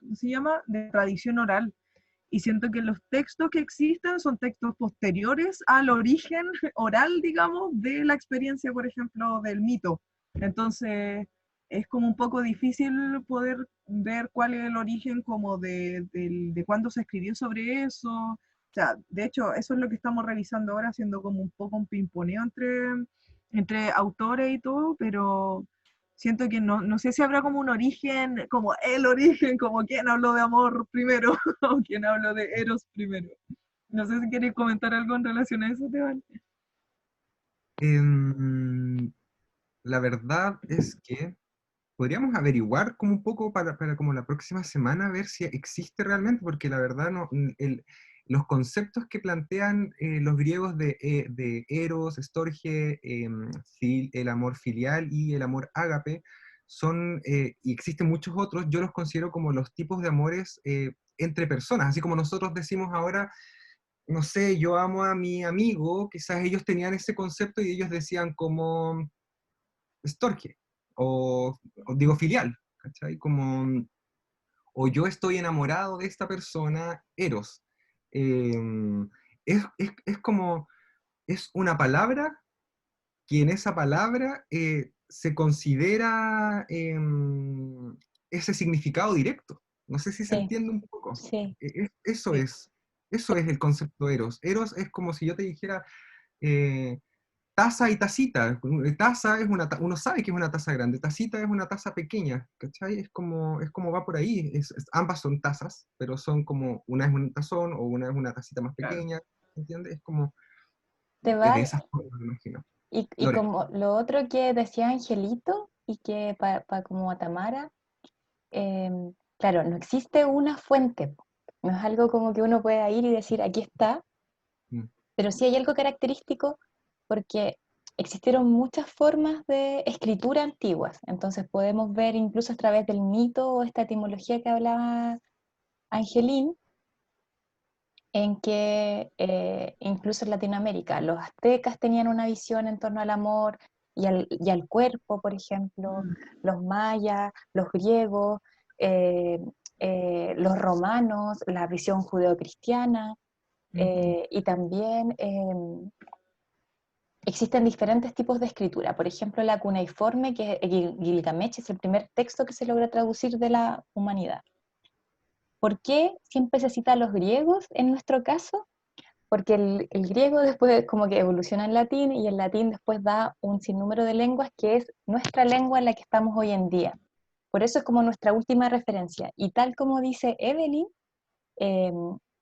¿cómo se llama? De tradición oral. Y siento que los textos que existen son textos posteriores al origen oral, digamos, de la experiencia, por ejemplo, del mito. Entonces, es como un poco difícil poder ver cuál es el origen como de cuándo se escribió sobre eso. O sea, de hecho, eso es lo que estamos revisando ahora, haciendo como un poco un pimponeo entre autores y todo, pero siento que no sé si habrá como un origen, como el origen, como quién habló de amor primero o quién habló de Eros primero. No sé si queréis comentar algo en relación a eso, Teban. Em, la verdad es que podríamos averiguar como un poco para como la próxima semana, ver si existe realmente, porque la verdad no, los conceptos que plantean los griegos de Eros, Storge, el amor filial y el amor ágape, y existen muchos otros, yo los considero como los tipos de amores entre personas, así como nosotros decimos ahora, no sé, yo amo a mi amigo, quizás ellos tenían ese concepto y ellos decían como Storge, o digo filial, ¿cachai? Como, o yo estoy enamorado de esta persona, Eros. Eh, es como, es una palabra que en esa palabra se considera ese significado directo. No sé si se Sí, entiende un poco. sí. Eso Sí. eso es el concepto Eros. Eros es como si yo te dijera, eh, taza y tacita. Taza es uno sabe que es una taza grande, tacita es una taza pequeña, ¿cachai? Es como va por ahí. Ambas son tazas, pero son como, una es un tazón o una es una tacita más Claro. pequeña, ¿entiendes? Es como de Teban, esa forma, me imagino. y Lore. como lo otro que decía Angelito, y que para como a Tamara, claro, no existe una fuente, po. No es algo como que uno pueda ir y decir, aquí está, Mm, pero sí hay algo característico porque existieron muchas formas de escritura antiguas. Entonces podemos ver incluso a través del mito o esta etimología que hablaba Angelín, en que incluso en Latinoamérica los aztecas tenían una visión en torno al amor y al cuerpo, por ejemplo, los mayas, los griegos, eh, los romanos, la visión judeocristiana, y también existen diferentes tipos de escritura. Por ejemplo, la cuneiforme, que Gilgamesh es el primer texto que se logra traducir de la humanidad. ¿Por qué siempre se cita a los griegos en nuestro caso? Porque el griego después como que evoluciona en latín y el latín después da un sinnúmero de lenguas que es nuestra lengua en la que estamos hoy en día. Por eso es como nuestra última referencia. Y tal como dice Evelyn, eh,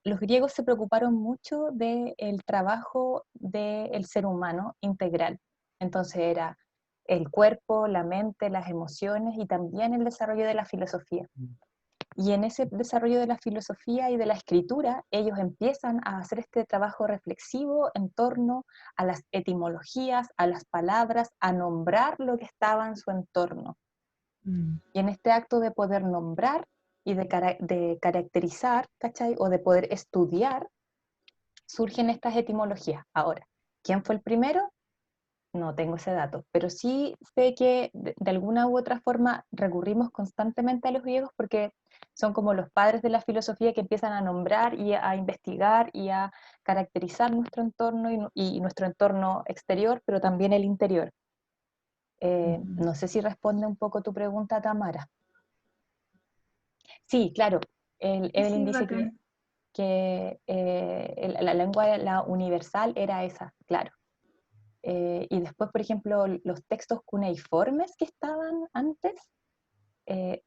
los griegos se preocuparon mucho del trabajo del ser humano integral. Entonces era el cuerpo, la mente, las emociones y también el desarrollo de la filosofía. Y en ese desarrollo de la filosofía y de la escritura, ellos empiezan a hacer este trabajo reflexivo en torno a las etimologías, a las palabras, a nombrar lo que estaba en su entorno. Y en este acto de poder nombrar y de caracterizar, ¿cachai? O de poder estudiar, surgen estas etimologías. Ahora, ¿quién fue el primero? no tengo ese dato, pero sí sé que de alguna u otra forma recurrimos constantemente a los griegos porque son como los padres de la filosofía que empiezan a nombrar y a investigar y a caracterizar nuestro entorno y nuestro entorno exterior, pero también el interior. No sé si responde un poco tu pregunta, Tamara. Sí, claro. Evelyn Sí, dice bacán. que la lengua la universal era esa, claro. Y después, por ejemplo, los textos cuneiformes que estaban antes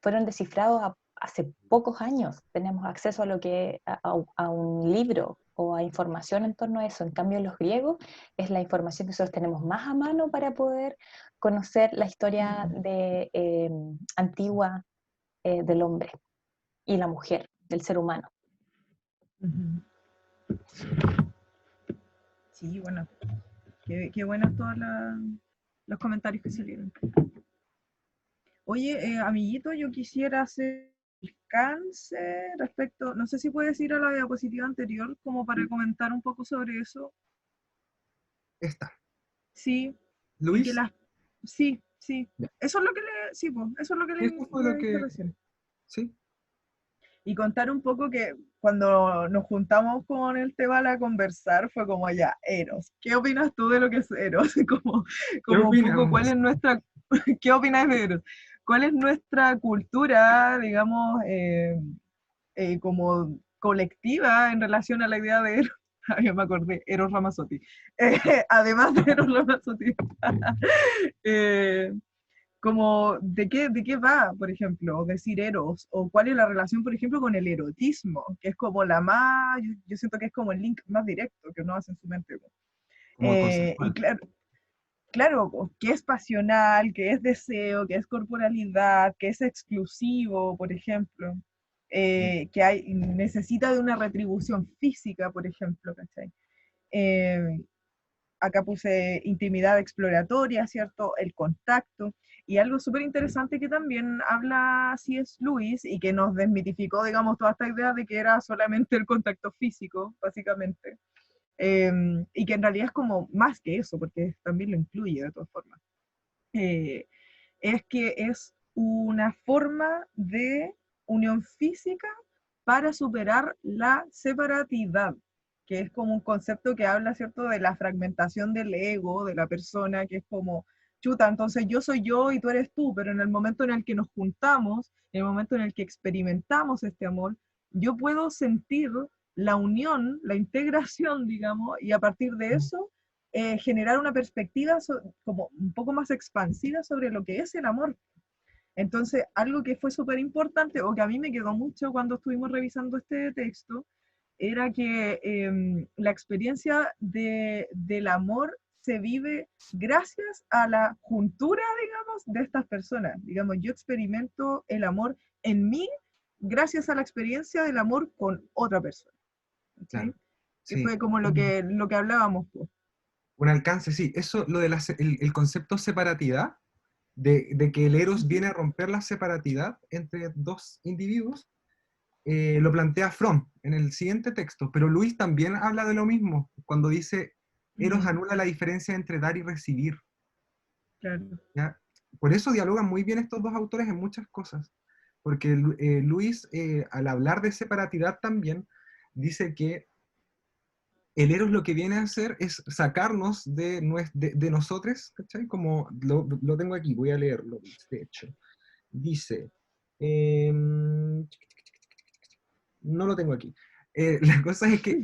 fueron descifrados hace pocos años. Tenemos acceso a lo que a un libro o a información en torno a eso. En cambio, los griegos es la información que nosotros tenemos más a mano para poder conocer la historia antigua del hombre y la mujer, del ser humano. Ujú. Sí, bueno, qué buenos todos los comentarios que salieron. Oye, amiguito, yo quisiera hacer alcance respecto, no sé si puedes ir a la diapositiva anterior como para comentar un poco sobre eso. Esta. Sí, y que Luis, las... Sí, sí. ya. Eso es lo que sí, pues, eso es lo que Eso fue lo le dije que... recién. Sí, Y contar un poco que cuando nos juntamos con el Tebal a conversar fue como ya, Eros, ¿qué opinas tú de lo que es Eros? Como, ¿qué como un poco cuál opinamos? es nuestra, ¿qué opinas de Eros? ¿Cuál es nuestra cultura, digamos, como colectiva en relación a la idea de Eros? Ay, me acordé, Eros Ramazzotti. Además de Eros Ramazzotti. eh, como de qué va, por ejemplo, decir eros, o cuál es la relación, por ejemplo, con el erotismo, que es como la más, yo siento que es como el link más directo que uno hace en su mente. Como Y conceptual. claro, que es pasional, que es deseo, que es corporalidad, que es exclusivo, por ejemplo, que necesita de una retribución física, por ejemplo, ¿cachai? Eh, Acá puse intimidad exploratoria, ¿cierto? El contacto. Y algo súper interesante que también habla C.S. Lewis y que nos desmitificó, digamos, toda esta idea de que era solamente el contacto físico, básicamente. Y que en realidad es como más que eso, porque también lo incluye de todas formas. Es que es una forma de unión física para superar la separatidad, que es como un concepto que habla, ¿cierto?, de la fragmentación del ego, de la persona, que es como, chuta, entonces yo soy yo y tú eres tú, pero en el momento en el que nos juntamos, en el momento en el que experimentamos este amor, yo puedo sentir la unión, la integración, digamos, y a partir de eso generar una perspectiva como un poco más expansiva sobre lo que es el amor. Entonces, algo que fue súper importante, o que a mí me quedó mucho cuando estuvimos revisando este texto, era que la experiencia del amor se vive gracias a la juntura, digamos, de estas personas. Digamos, yo experimento el amor en mí gracias a la experiencia del amor con otra persona. ¿Sí? Claro. Que Sí. fue como lo que hablábamos. Pues. Un alcance, sí. Eso, lo de el concepto separatidad, de que el Eros viene a romper la separatidad entre dos individuos, lo plantea Fromm en el siguiente texto, pero Luis también habla de lo mismo, cuando dice, Eros anula la diferencia entre dar y recibir. Claro. ¿Ya? Por eso dialogan muy bien estos dos autores en muchas cosas, porque Luis, al hablar de separatidad también, dice que el Eros lo que viene a hacer es sacarnos de nosotros, ¿cachai? Como lo tengo aquí, voy a leerlo, de hecho. Dice, no lo tengo aquí. La cosa es que,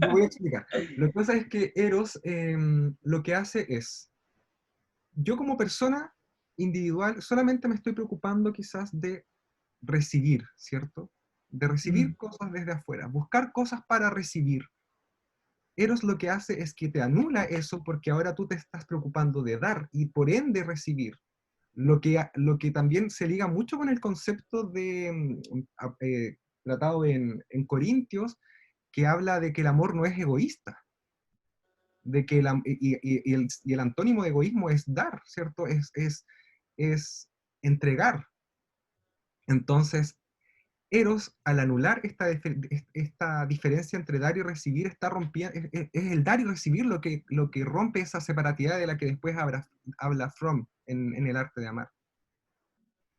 lo voy a explicar. La cosa es que Eros lo que hace es, yo como persona individual solamente me estoy preocupando quizás de recibir, ¿cierto? De recibir cosas desde afuera, buscar cosas para recibir. Eros lo que hace es que te anula eso porque ahora tú te estás preocupando de dar y por ende recibir. Lo que también se liga mucho con el concepto tratado en Corintios, que habla de que el amor no es egoísta, de que y el antónimo de egoísmo es dar, ¿cierto? Es entregar. Entonces, Eros, al anular esta diferencia entre dar y recibir, está rompiendo, es el dar y recibir lo que rompe esa separatidad de la que después habla Fromm en el arte de amar.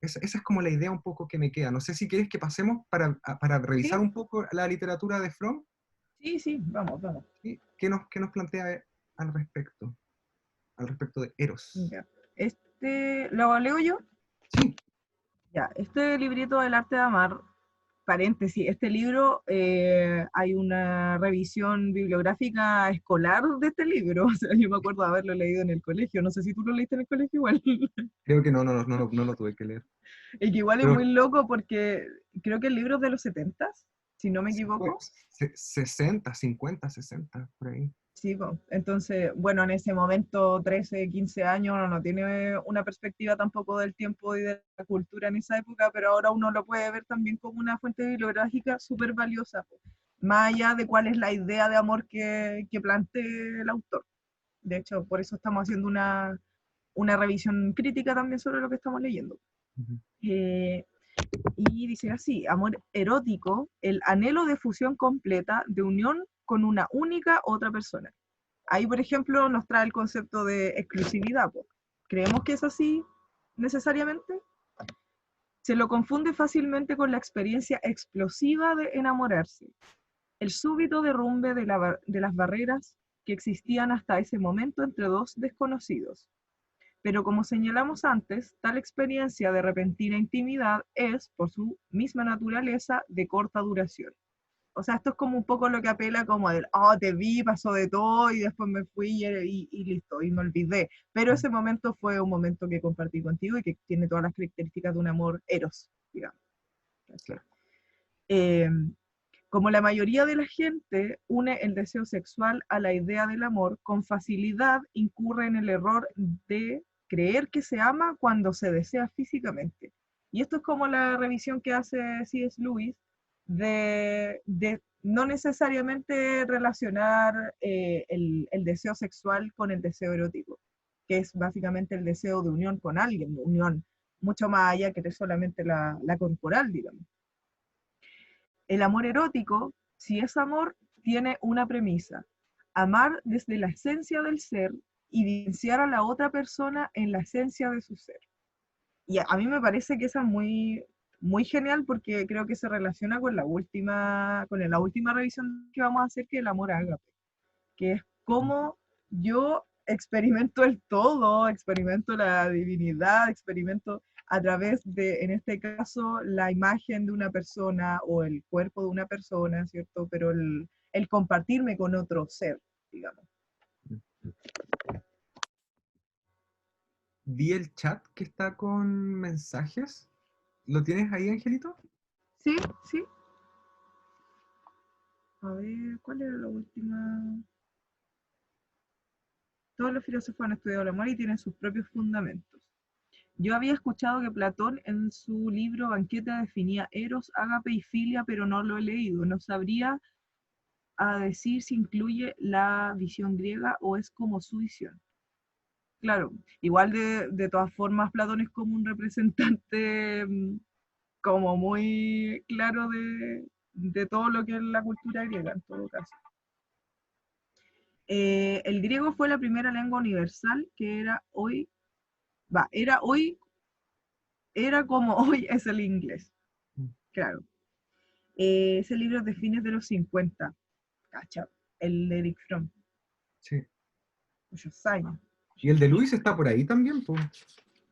Esa es como la idea un poco que me queda. No sé si quieres que pasemos para revisar Sí, un poco la literatura de Fromm. sí, vamos, vamos. ¿Sí? ¿Qué nos plantea al respecto de Eros? Ya. ¿Lo leo yo? Sí, Ya, este librito del arte de amar, paréntesis, este libro, hay una revisión bibliográfica escolar de este libro, o sea, yo me acuerdo de haberlo leído en el colegio, no sé si tú lo leíste en el colegio igual, creo que no lo tuve que leer. y que igual es Pero muy loco porque creo que el libro es de los 70, si no me equivoco. 60, 50, 60, por ahí. Sí, po. Entonces, bueno, en ese momento, 13, 15 años, uno no tiene una perspectiva tampoco del tiempo y de la cultura en esa época, pero ahora uno lo puede ver también como una fuente bibliográfica súper valiosa, po. Más allá de cuál es la idea de amor que plantea el autor. De hecho, por eso estamos haciendo una revisión crítica también sobre lo que estamos leyendo. Ujú. Eh, y dice así: amor erótico, el anhelo de fusión completa, de unión con una única otra persona. Ahí, por ejemplo, nos trae el concepto de exclusividad, po. ¿Creemos que es así necesariamente? Se lo confunde fácilmente con la experiencia explosiva de enamorarse, el súbito derrumbe de las barreras que existían hasta ese momento entre dos desconocidos. Pero como señalamos antes, tal experiencia de repentina intimidad es, por su misma naturaleza, de corta duración. O sea, esto es como un poco lo que apela como del, oh, te vi, pasó de todo y después me fui y listo, y me olvidé. Pero ese momento fue un momento que compartí contigo y que tiene todas las características de un amor eros, digamos. Claro. Eh, Como la mayoría de la gente une el deseo sexual a la idea del amor, con facilidad incurre en el error de creer que se ama cuando se desea físicamente. Y esto es como la revisión que hace C.S. Lewis de no necesariamente relacionar el deseo sexual con el deseo erótico, que es básicamente el deseo de unión con alguien, de unión mucho más allá que de solamente la corporal, digamos. El amor erótico, si es amor, tiene una premisa: amar desde la esencia del ser y vivenciar a la otra persona en la esencia de su ser. Y a mí me parece que esa es muy genial porque creo que se relaciona con la última revisión que vamos a hacer, que es el amor ágape, que es cómo yo experimento el todo, experimento la divinidad, experimento a través de, en este caso, la imagen de una persona o el cuerpo de una persona, ¿cierto? Pero el compartirme con otro ser, digamos. Vi el chat que está con mensajes. ¿Lo tienes ahí, Angelito? Sí, sí. A ver, ¿cuál era la última? Todos los filósofos han estudiado el amor y tienen sus propios fundamentos. Yo había escuchado que Platón en su libro Banquete definía eros, ágape y filia, pero no lo he leído. No sabría a decir si incluye la visión griega o es como su visión. Claro, igual de todas formas Platón es como un representante como muy claro de todo lo que es la cultura griega en todo caso. El griego fue la primera lengua universal que era como hoy es el inglés, Mm. claro. Ese libro es de fines de los 50, cacha, el de Eric Fromm, Sí. muchos años. Y el de Luis está por ahí también, pues.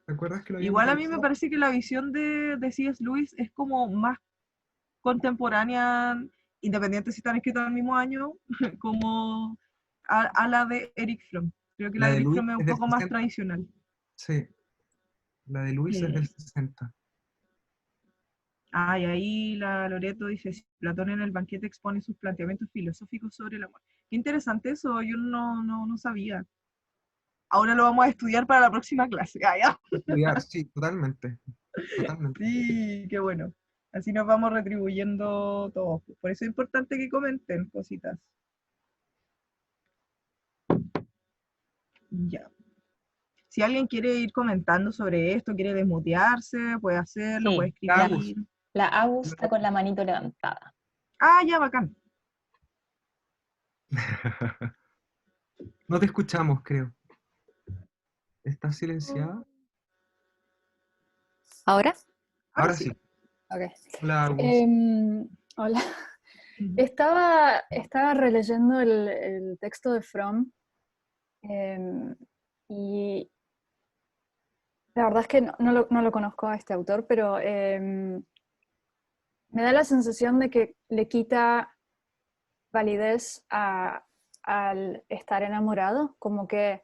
¿Te acuerdas que lo habíamos Igual a mí me revisado? parece que la visión de C.S. Lewis es como más contemporánea, independiente si están escritos en el mismo año, como a la de Eric Fromm. Creo que la La de de Eric Luis Fromm es un es del poco más 60. tradicional. Sí, la de Luis es del Eh, 60. y ahí la Loreto dice: "Sí, Platón en el banquete expone sus planteamientos filosóficos sobre el amor". Qué interesante eso, yo no sabía. Ahora lo vamos a estudiar para la próxima clase. Ya. Estudiar, sí, totalmente. Totalmente. Sí, qué bueno. Así nos vamos retribuyendo todos. Por eso es importante que comenten cositas. Ya. Si alguien quiere ir comentando sobre esto, quiere desmutearse, puede hacerlo, puede Sí, Agus, escribir. La Agus está con la manito levantada. Ah, ya, bacán. No te escuchamos, creo. ¿Estás silenciada? ¿Ahora? Ahora Ahora sí. sí. Ok. Hola, Agus. Hola. Ujú. Estaba releyendo el texto de Fromm y la verdad es que no lo conozco a este autor, pero me da la sensación de que le quita validez al estar enamorado, como que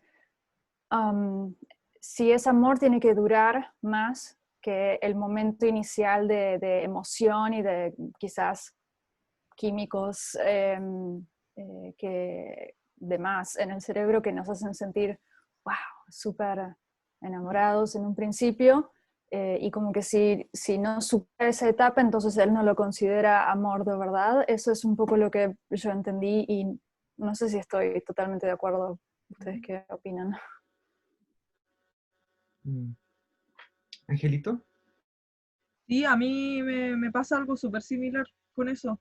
si es amor tiene que durar más que el momento inicial de emoción y de quizás químicos que de más en el cerebro que nos hacen sentir, wow, súper enamorados en un principio, y como que si no supera esa etapa, entonces él no lo considera amor de verdad. Eso es un poco lo que yo entendí y no sé si estoy totalmente de acuerdo. ¿Ustedes qué opinan? Mm. ¿Angelito? Sí, a mí me pasa algo súper similar con eso.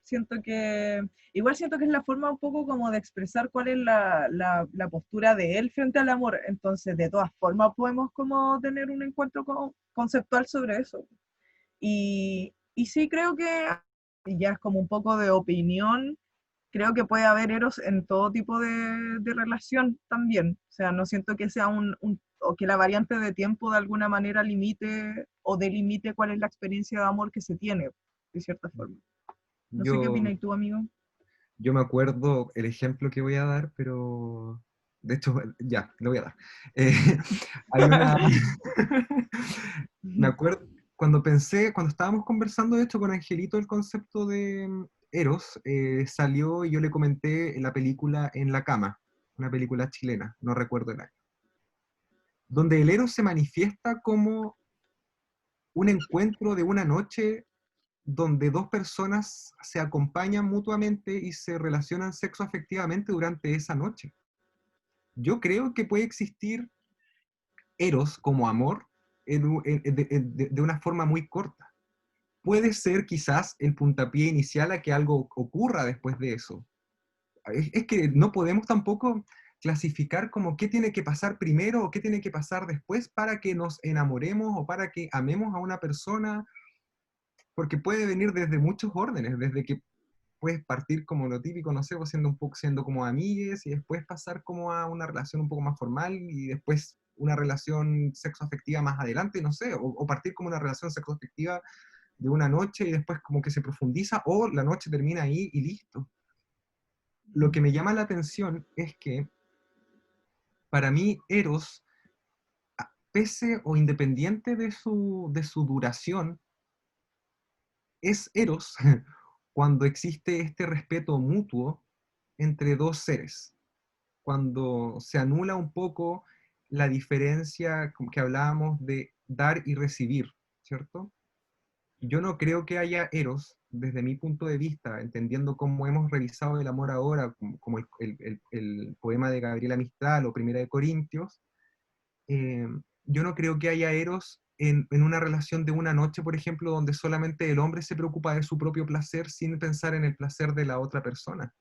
Igual siento que es la forma un poco como de expresar cuál es la postura de él frente al amor. Entonces, de todas formas, podemos como tener un encuentro conceptual sobre eso. Y sí creo que, y ya es como un poco de opinión, creo que puede haber eros en todo tipo de relación también. O sea, no siento que sea o que la variante de tiempo de alguna manera limite o delimite cuál es la experiencia de amor que se tiene, de cierta forma. No sé qué Yo, opinas tú, amigo. yo me acuerdo el ejemplo que voy a dar, pero de hecho, ya, lo voy a dar. Eh, hay una... Me acuerdo, cuando estábamos conversando de hecho con Angelito el concepto de Eros, salió y yo le comenté la película En la cama, una película chilena, no recuerdo el año, donde el Eros se manifiesta como un encuentro de una noche donde dos personas se acompañan mutuamente y se relacionan sexoafectivamente durante esa noche. Yo creo que puede existir Eros como amor de una forma muy corta. Puede ser quizás el puntapié inicial a que algo ocurra después de eso. Es que no podemos tampoco clasificar como qué tiene que pasar primero o qué tiene que pasar después para que nos enamoremos o para que amemos a una persona, porque puede venir desde muchos órdenes, desde que puedes partir como lo típico, no sé, pues siendo como amigues y después pasar como a una relación un poco más formal y después una relación sexoafectiva más adelante, no sé, o partir como una relación sexoafectiva de una noche y después como que se profundiza o la noche termina ahí y listo. Lo que me llama la atención es que para mí Eros, pese o independiente de su duración, es Eros cuando existe este respeto mutuo entre dos seres, cuando se anula un poco la diferencia como que hablábamos de dar y recibir, ¿cierto? Yo no creo que haya Eros, desde mi punto de vista, entendiendo cómo hemos revisado el amor ahora, como el poema de Gabriela Mistral o Primera de Corintios, eh, yo no creo que haya Eros en una relación de una noche, por ejemplo, donde solamente el hombre se preocupa de su propio placer sin pensar en el placer de la otra persona,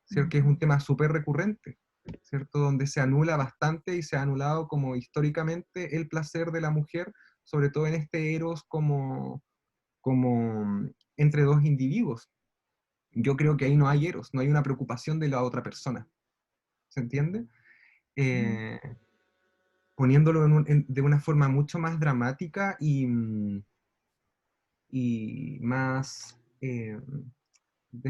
¿cierto? Que es un tema súper recurrente, ¿cierto? Donde se anula bastante y se ha anulado como históricamente el placer de la mujer, sobre todo en este Eros como entre dos individuos. Yo creo que ahí no hay eros, no hay una preocupación de la otra persona. ¿Se entiende? Eh, Poniéndolo de una forma mucho más dramática y más,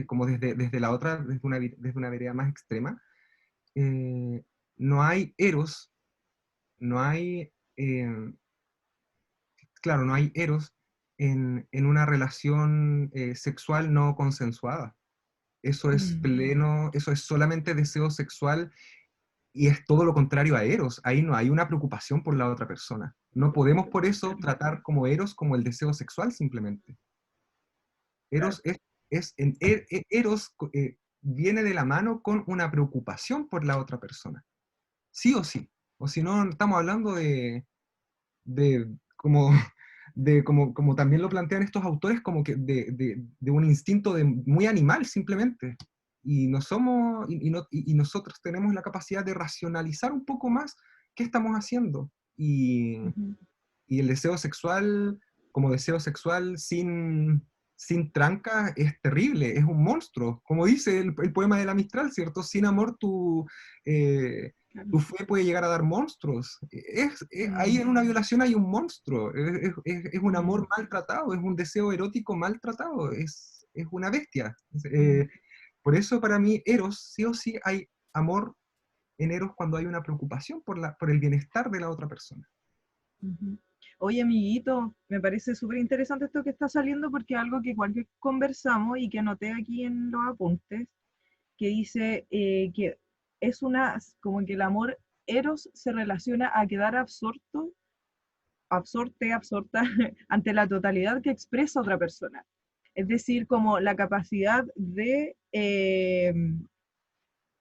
como desde la otra, desde una vereda más extrema, no hay eros, no hay, claro, no hay eros en una relación sexual no consensuada. Eso es pleno, eso es solamente deseo sexual y es todo lo contrario a Eros. Ahí no hay una preocupación por la otra persona. No podemos por eso tratar como Eros como el deseo sexual simplemente. Eros Eros viene de la mano con una preocupación por la otra persona. Sí o sí. O si no, estamos hablando de como como también lo plantean estos autores, como que de un instinto muy animal simplemente. Y, no somos, y nosotros tenemos la capacidad de racionalizar un poco más qué estamos haciendo. Ujú. Y el deseo sexual, como deseo sexual sin tranca, es terrible, es un monstruo. Como dice el poema de la Mistral, ¿cierto? Sin amor tu fe puede llegar a dar monstruos. Ahí en una violación hay un monstruo, es un amor maltratado, es un deseo erótico maltratado, es una bestia. Por eso para mí Eros, sí o sí hay amor en Eros cuando hay una preocupación por el bienestar de la otra persona. Ujú. Oye, amiguito, me parece súper interesante esto que está saliendo porque es algo que igual que conversamos y que anoté aquí en los apuntes, que dice que es como que el amor eros se relaciona a quedar absorta ante la totalidad que expresa otra persona. Es decir, como la capacidad de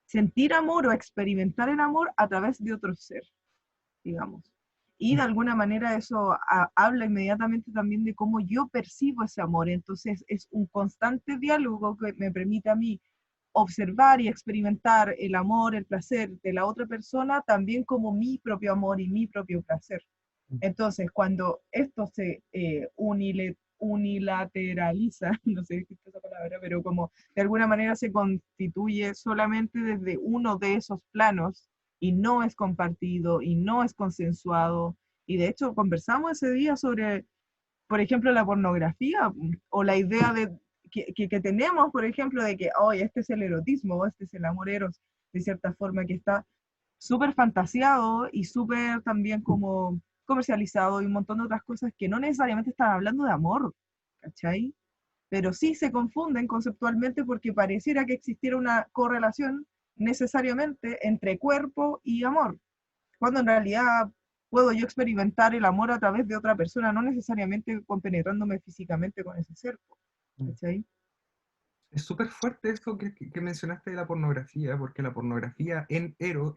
sentir amor o experimentar el amor a través de otro ser, digamos. Y de alguna manera eso habla inmediatamente también de cómo yo percibo ese amor. Entonces es un constante diálogo que me permite a mí observar y experimentar el amor, el placer de la otra persona, también como mi propio amor y mi propio placer. Entonces, cuando esto se unilateraliza, no sé si es esa palabra, pero como de alguna manera se constituye solamente desde uno de esos planos y no es compartido y no es consensuado. Y de hecho, conversamos ese día sobre, por ejemplo, la pornografía o la idea que tenemos, por ejemplo, de que, oh, este es el erotismo, este es el amor eros, de cierta forma, que está súper fantasiado y súper también como comercializado y un montón de otras cosas que no necesariamente están hablando de amor, ¿cachai? Pero sí se confunden conceptualmente porque pareciera que existiera una correlación necesariamente entre cuerpo y amor, cuando en realidad puedo yo experimentar el amor a través de otra persona, no necesariamente compenetrándome físicamente con ese ser, ¿cachai? Es súper fuerte eso que mencionaste de la pornografía, porque la pornografía en Eros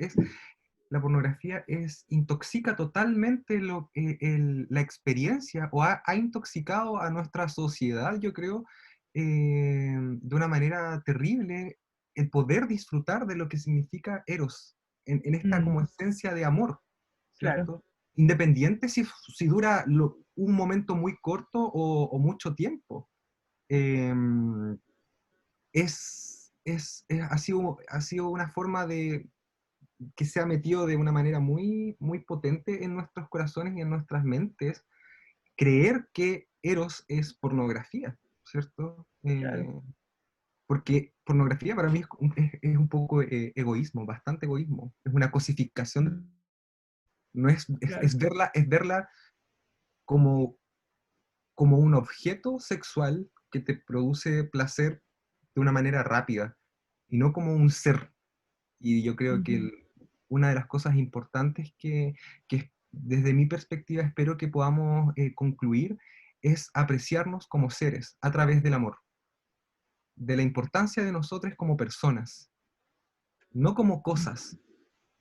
la pornografía intoxica totalmente la experiencia, o ha intoxicado a nuestra sociedad, yo creo, de una manera terrible, el poder disfrutar de lo que significa Eros, en esta como esencia de amor, Claro. ¿cierto? Independiente si dura un momento muy corto o mucho tiempo. Em, ha sido una forma que se ha metido de una manera muy, muy potente en nuestros corazones y en nuestras mentes, creer que Eros es pornografía, ¿cierto? Claro. Porque pornografía para mí es un poco egoísmo, bastante egoísmo, es una cosificación, no Claro. es verla como, como un objeto sexual que te produce placer de una manera rápida, y no como un ser. Y yo creo que una de las cosas importantes que desde mi perspectiva espero que podamos concluir es apreciarnos como seres a través del amor, de la importancia de nosotros como personas, no como cosas,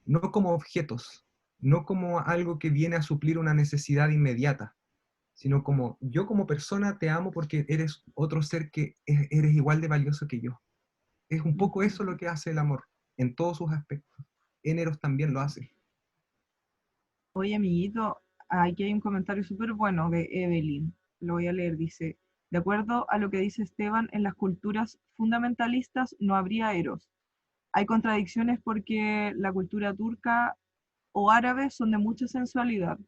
no como objetos, no como algo que viene a suplir una necesidad inmediata, sino como yo como persona te amo porque eres otro ser que eres igual de valioso que yo. Es un poco eso lo que hace el amor, en todos sus aspectos. En Eros también lo hace. Oye, amiguito, aquí hay un comentario súper bueno de Evelyn. Lo voy a leer. Dice, de acuerdo a lo que dice Esteban, en las culturas fundamentalistas no habría eros. Hay contradicciones porque la cultura turca o árabe son de mucha sensualidad.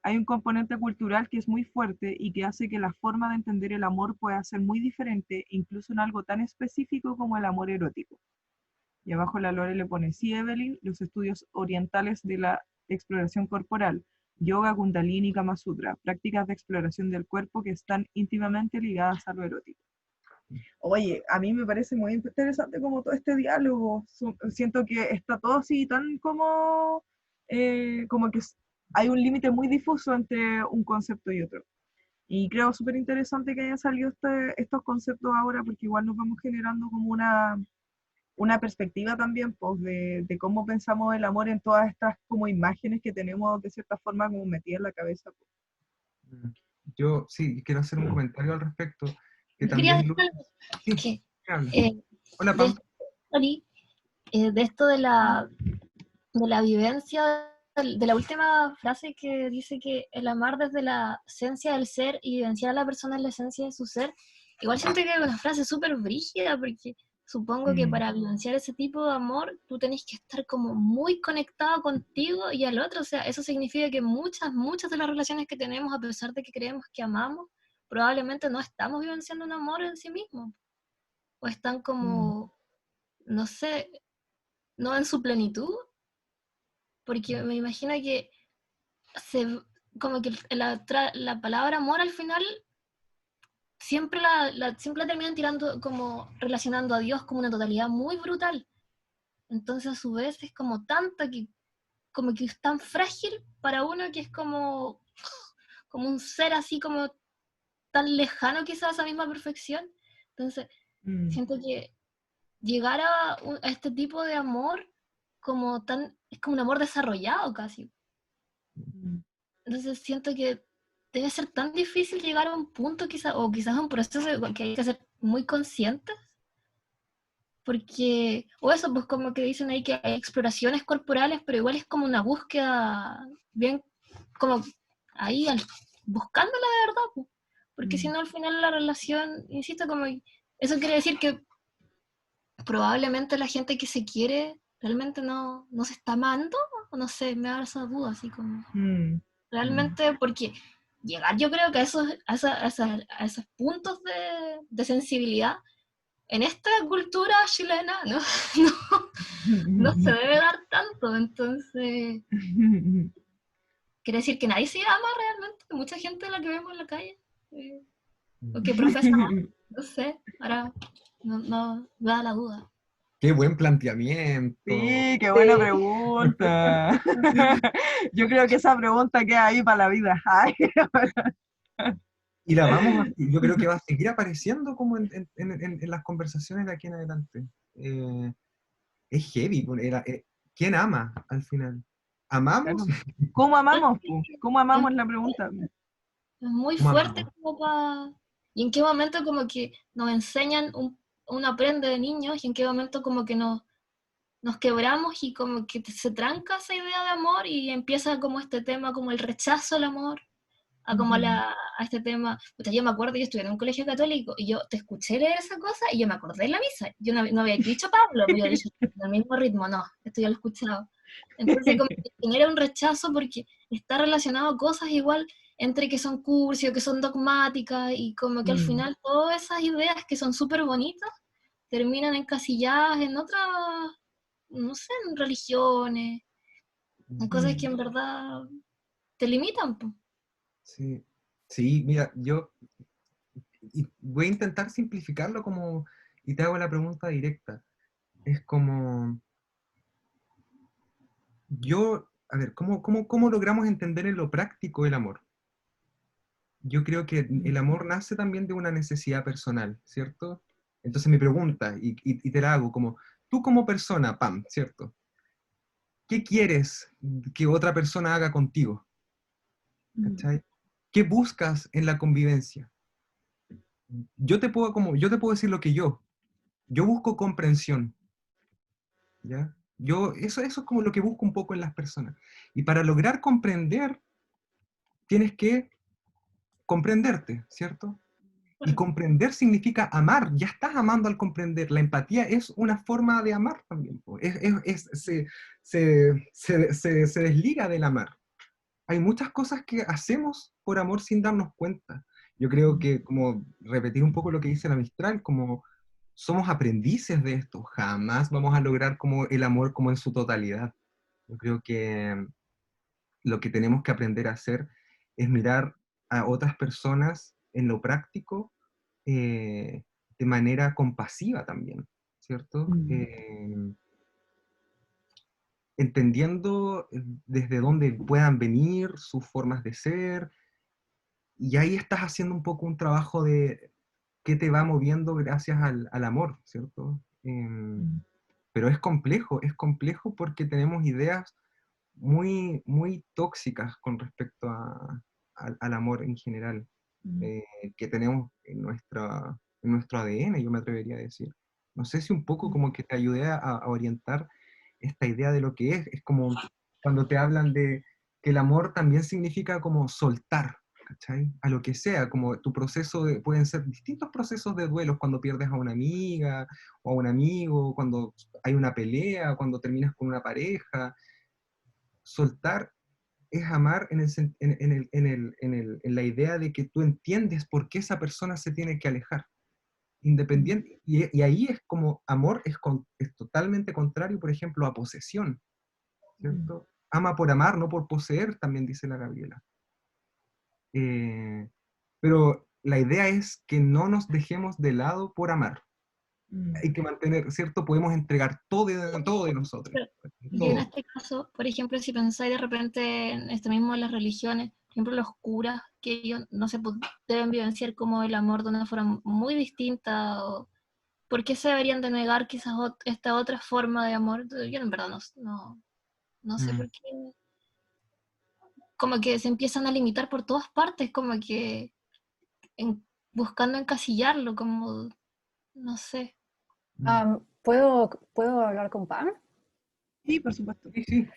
Hay un componente cultural que es muy fuerte y que hace que la forma de entender el amor pueda ser muy diferente, incluso en algo tan específico como el amor erótico. Y abajo la Lore le pone, sí, Evelyn, los estudios orientales de la exploración corporal, yoga, kundalini, kama sutra, prácticas de exploración del cuerpo que están íntimamente ligadas a lo erótico. Oye, a mí me parece muy interesante como todo este diálogo. Siento que está todo así tan como que hay un límite muy difuso entre un concepto y otro. Y creo súper interesante que hayan salido estos conceptos ahora porque igual nos vamos generando como una perspectiva también pues, de cómo pensamos el amor en todas estas como imágenes que tenemos de cierta forma como metidas en la cabeza. Pues. yo sí quiero hacer un comentario al respecto, que Yo quería también... decir algo, Sí, que habla. eh, Hola, de Pam. esto, Oli, de esto de la vivencia, de la última frase que dice que el amar desde la esencia del ser y vivenciar a la persona en la esencia de su ser, igual siento que es una frase súper brígida, porque supongo que para vivenciar ese tipo de amor tú tenés que estar como muy conectado contigo y al otro, o sea, eso significa que muchas de las relaciones que tenemos, a pesar de que creemos que amamos, probablemente no estamos vivenciando un amor en sí mismo, o están como, no sé, no en su plenitud, porque me imagino que se, como que la palabra amor al final siempre la terminan tirando como relacionando a Dios como una totalidad muy brutal. Entonces a su vez es como tanta que como que es tan frágil para uno que es como un ser así como tan lejano quizás a esa misma perfección. Entonces siento que llegar a este tipo de amor es como un amor desarrollado casi. Entonces siento que debe ser tan difícil llegar a un punto quizás, o quizás a un proceso que hay que ser muy conscientes, porque, o eso, pues como que dicen ahí que hay exploraciones corporales, pero igual es como una búsqueda bien, como ahí buscándola de verdad, pues. Porque si no al final la relación, insisto, como eso quiere decir que probablemente la gente que se quiere realmente no se está amando, o no sé, me da esa duda, así como... Realmente, porque llegar yo creo que a esos puntos de sensibilidad en esta cultura chilena no se debe dar tanto. Entonces, quiere decir que nadie se ama realmente. Mucha gente la que vemos en la calle, o que profesa amor, no sé, ahora no me da la duda. Qué buen planteamiento. Sí, qué buena pregunta. Yo creo que esa pregunta queda ahí para la vida. Ay, Y yo creo que va a seguir apareciendo como en las conversaciones de aquí en adelante. Es heavy. ¿Quién ama al final? ¿Amamos? claro. ¿Cómo amamos? Po? ¿Cómo amamos la pregunta? Es muy ¿Cómo fuerte amamos? como para... ¿Y en qué momento como que nos enseñan, uno aprende de niños, y en qué momento como que nos quebramos y como que se tranca esa idea de amor y empieza como este tema, como el rechazo al amor, a como a este tema? Puta, yo me acuerdo, yo estuve en un colegio católico y yo te escuché leer esa cosa y yo me acordé de la misa. Yo no había dicho Pablo, pero yo había dicho al mismo ritmo, no, esto ya lo he escuchado. Entonces como que genera un rechazo porque está relacionado a cosas igual entre que son cursi o que son dogmáticas, y como que al final todas esas ideas que son súper bonitas terminan encasilladas en otras, no sé, en religiones, en cosas que en verdad te limitan, pues. Sí, sí, mira, voy a intentar simplificarlo y te hago la pregunta directa. Es como, a ver, ¿cómo logramos entender en lo práctico el amor? Yo creo que el amor nace también de una necesidad personal, ¿cierto? Entonces mi pregunta, y te la hago como, tú como persona, Pam, ¿cierto? ¿Qué quieres que otra persona haga contigo? ¿Cachai? ¿Qué buscas en la convivencia? Yo te puedo decir lo que yo busco comprensión, ¿ya? Eso es como lo que busco un poco en las personas. Y para lograr comprender, tienes que comprenderte, ¿cierto? Y comprender significa amar, ya estás amando al comprender. La empatía es una forma de amar también, po. Se desliga del amar. Hay muchas cosas que hacemos por amor sin darnos cuenta. Yo creo que, como repetir un poco lo que dice la Mistral, como somos aprendices de esto, jamás vamos a lograr como el amor como en su totalidad. Yo creo que lo que tenemos que aprender a hacer es mirar a otras personas en lo práctico de manera compasiva también, ¿cierto? Entendiendo desde dónde puedan venir sus formas de ser, y ahí estás haciendo un poco un trabajo de qué te va moviendo gracias al amor, ¿cierto? Pero es complejo porque tenemos ideas muy, muy tóxicas con respecto al amor en general, que tenemos en nuestro ADN, yo me atrevería a decir. No sé si un poco como que te ayudé a orientar esta idea de lo que es como cuando te hablan de que el amor también significa como soltar, ¿cachai? A lo que sea, como tu proceso pueden ser distintos procesos de duelos, cuando pierdes a una amiga o a un amigo, cuando hay una pelea, cuando terminas con una pareja. Soltar es amar en la idea de que tú entiendes por qué esa persona se tiene que alejar. Independiente, y ahí es como amor es totalmente contrario, por ejemplo, a posesión, ¿cierto? Ama por amar, no por poseer, también dice la Gabriela. Pero la idea es que no nos dejemos de lado por amar. Hay que mantener, ¿cierto? Podemos entregar todo de nosotros. Y en Todo. este caso, por ejemplo, si pensáis de repente en esto mismo de las religiones, por ejemplo, los curas, que ellos no se deben vivenciar como el amor de una forma muy distinta, o ¿por qué se deberían de negar quizás esta otra forma de amor? Yo en verdad no sé por qué. Como que se empiezan a limitar por todas partes, como que buscando encasillarlo, como, no sé. ¿Puedo hablar con Pam? Sí, por supuesto. Sí, sí.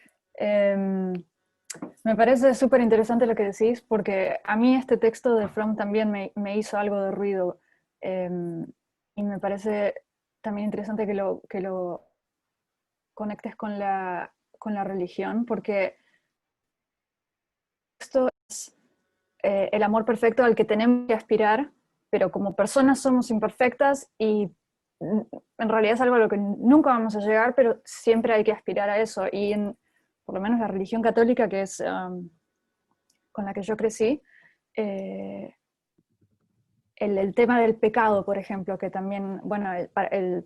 Me parece súper interesante lo que decís, porque a mí este texto de Fromm también me hizo algo de ruido, y me parece también interesante que lo conectes con la religión, porque esto es el amor perfecto al que tenemos que aspirar, pero como personas somos imperfectas y en realidad es algo a lo que nunca vamos a llegar, pero siempre hay que aspirar a eso. Y por lo menos la religión católica, que es con la que yo crecí, el tema del pecado, por ejemplo, que también, bueno,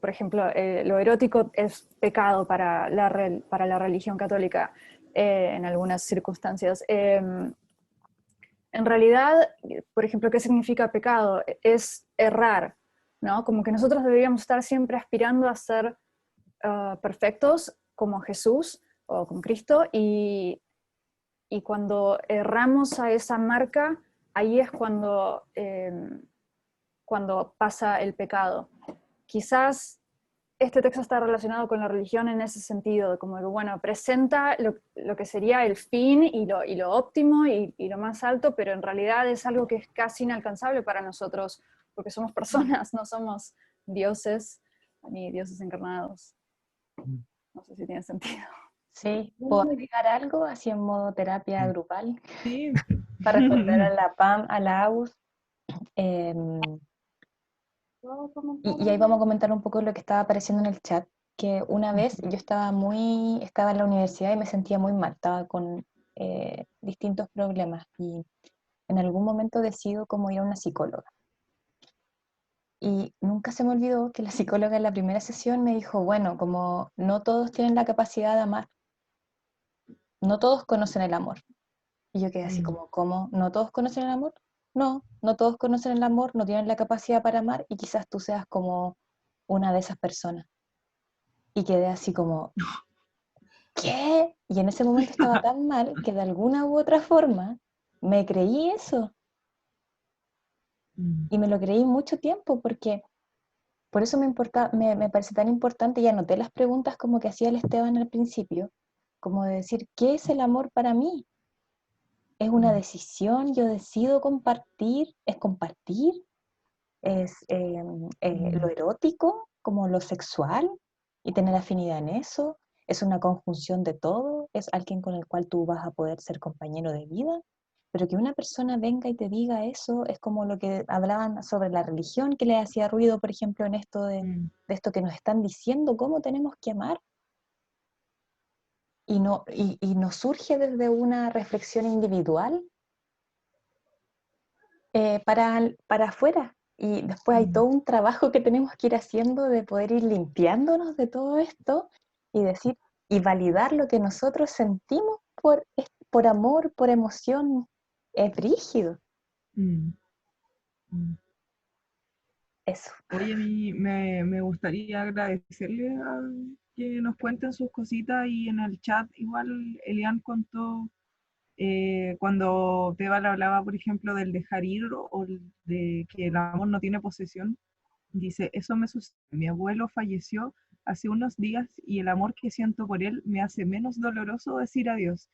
por ejemplo, lo erótico es pecado para la religión católica en algunas circunstancias. En realidad, por ejemplo, ¿qué significa pecado? Es errar, ¿no? Como que nosotros deberíamos estar siempre aspirando a ser perfectos como Jesús o como Cristo, y cuando erramos a esa marca, ahí es cuando pasa el pecado. Quizás este texto está relacionado con la religión en ese sentido, como que, bueno, presenta lo que sería el fin y lo óptimo y lo más alto, pero en realidad es algo que es casi inalcanzable para nosotros, porque somos personas, no somos dioses ni dioses encarnados. No sé si tiene sentido. Sí, ¿puedo agregar algo así en modo terapia grupal? Sí. Para responder a la Pam, a la Agus. Y ahí vamos a comentar un poco lo que estaba apareciendo en el chat, que una vez yo estaba en la universidad y me sentía muy mal, estaba con distintos problemas y en algún momento decido como ir a una psicóloga. Y nunca se me olvidó que la psicóloga en la primera sesión me dijo, bueno, como no todos tienen la capacidad de amar, no todos conocen el amor. Y yo quedé así como, ¿cómo? ¿No todos conocen el amor? No, no todos conocen el amor, no tienen la capacidad para amar y quizás tú seas como una de esas personas. Y quedé así como, ¿qué? Y en ese momento estaba tan mal que de alguna u otra forma me creí eso. Y me lo creí mucho tiempo porque por eso me parece tan importante y anoté las preguntas como que hacía el Esteban al principio, como de decir, ¿qué es el amor para mí? ¿Es una decisión? ¿Yo decido compartir? ¿Es compartir? ¿Es lo erótico, como lo sexual? ¿Y tener afinidad en eso? ¿Es una conjunción de todo? ¿Es alguien con el cual tú vas a poder ser compañero de vida? Pero que una persona venga y te diga eso es como lo que hablaban sobre la religión, que le hacía ruido, por ejemplo, en esto de esto que nos están diciendo, cómo tenemos que amar. Y nos surge desde una reflexión individual para afuera. Y después hay todo un trabajo que tenemos que ir haciendo de poder ir limpiándonos de todo esto y decir, y validar lo que nosotros sentimos por amor, por emoción. Es brígido. Eso. Oye, a mí me gustaría agradecerle a que nos cuenten sus cositas y en el chat igual Elian contó Cuando Teval hablaba, por ejemplo, del dejar ir o de que el amor no tiene posesión, dice, eso me sucede. Mi abuelo falleció hace unos días y el amor que siento por él me hace menos doloroso decir adiós.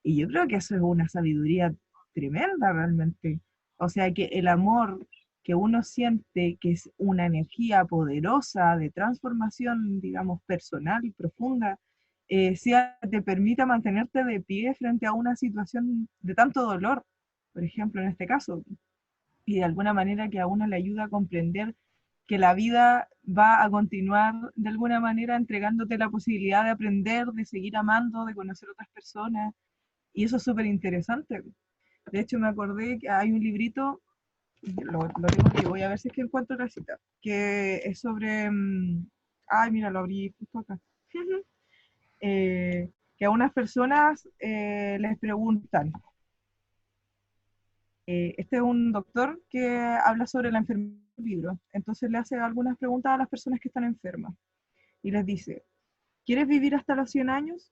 Y yo creo que eso es una sabiduría tremenda realmente. O sea, que el amor que uno siente, que es una energía poderosa de transformación, digamos, personal y profunda, te permita mantenerte de pie frente a una situación de tanto dolor, por ejemplo, en este caso, y de alguna manera que a uno le ayuda a comprender que la vida va a continuar de alguna manera entregándote la posibilidad de aprender, de seguir amando, de conocer otras personas, y eso es súper interesante. De hecho, me acordé que hay un librito, lo tengo aquí, voy a ver si es que encuentro la cita, que es sobre, ay, mira, lo abrí justo acá, que a unas personas les preguntan, este es un doctor que habla sobre la enfermedad del libro, entonces le hace algunas preguntas a las personas que están enfermas y les dice, ¿quieres vivir hasta los 100 años?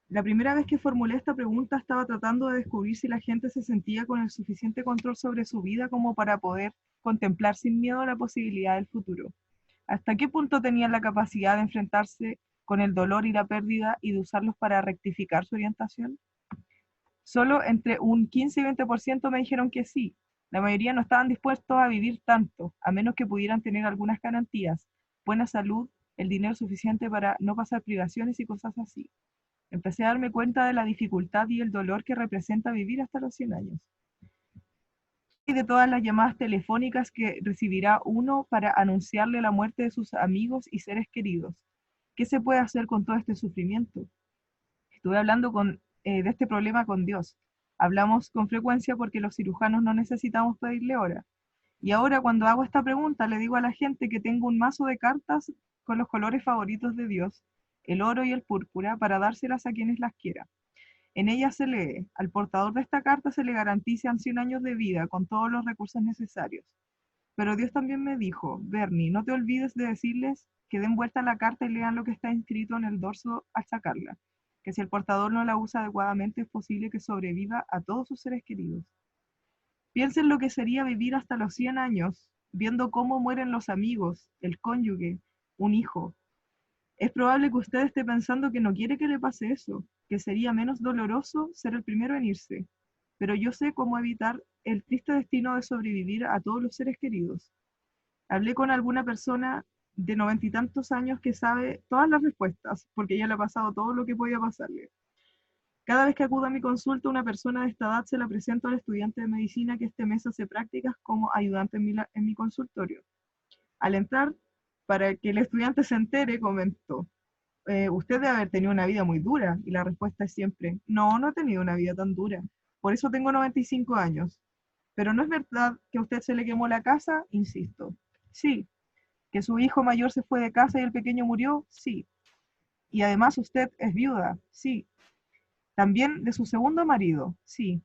La primera vez que formulé esta pregunta estaba tratando de descubrir si la gente se sentía con el suficiente control sobre su vida como para poder contemplar sin miedo la posibilidad del futuro. ¿Hasta qué punto tenían la capacidad de enfrentarse con el dolor y la pérdida y de usarlos para rectificar su orientación? Solo entre un 15 y 20% me dijeron que sí. La mayoría no estaban dispuestos a vivir tanto, a menos que pudieran tener algunas garantías, buena salud, el dinero suficiente para no pasar privaciones y cosas así. Empecé a darme cuenta de la dificultad y el dolor que representa vivir hasta los 100 años. Y de todas las llamadas telefónicas que recibirá uno para anunciarle la muerte de sus amigos y seres queridos. ¿Qué se puede hacer con todo este sufrimiento? Estuve hablando de este problema con Dios. Hablamos con frecuencia porque los cirujanos no necesitamos pedirle hora. Y ahora cuando hago esta pregunta le digo a la gente que tengo un mazo de cartas con los colores favoritos de Dios, el oro y el púrpura, para dárselas a quienes las quieran. En ella se lee, al portador de esta carta se le garantizan 100 años de vida con todos los recursos necesarios. Pero Dios también me dijo, Bernie, no te olvides de decirles que den vuelta a la carta y lean lo que está inscrito en el dorso al sacarla, que si el portador no la usa adecuadamente es posible que sobreviva a todos sus seres queridos. Piensen lo que sería vivir hasta los 100 años, viendo cómo mueren los amigos, el cónyuge, un hijo. Es probable que usted esté pensando que no quiere que le pase eso, que sería menos doloroso ser el primero en irse, pero yo sé cómo evitar el triste destino de sobrevivir a todos los seres queridos. Hablé con alguna persona de 90 y tantos años que sabe todas las respuestas, porque ya le ha pasado todo lo que podía pasarle. Cada vez que acudo a mi consulta, una persona de esta edad se la presento al estudiante de medicina que este mes hace prácticas como ayudante en mi consultorio. Al entrar, para que el estudiante se entere, comentó, usted debe haber tenido una vida muy dura, y la respuesta es siempre, no, no he tenido una vida tan dura, por eso tengo 95 años. Pero no es verdad que a usted se le quemó la casa, insisto. Sí. ¿Que su hijo mayor se fue de casa y el pequeño murió? Sí. Y además usted es viuda, sí. También de su segundo marido, sí.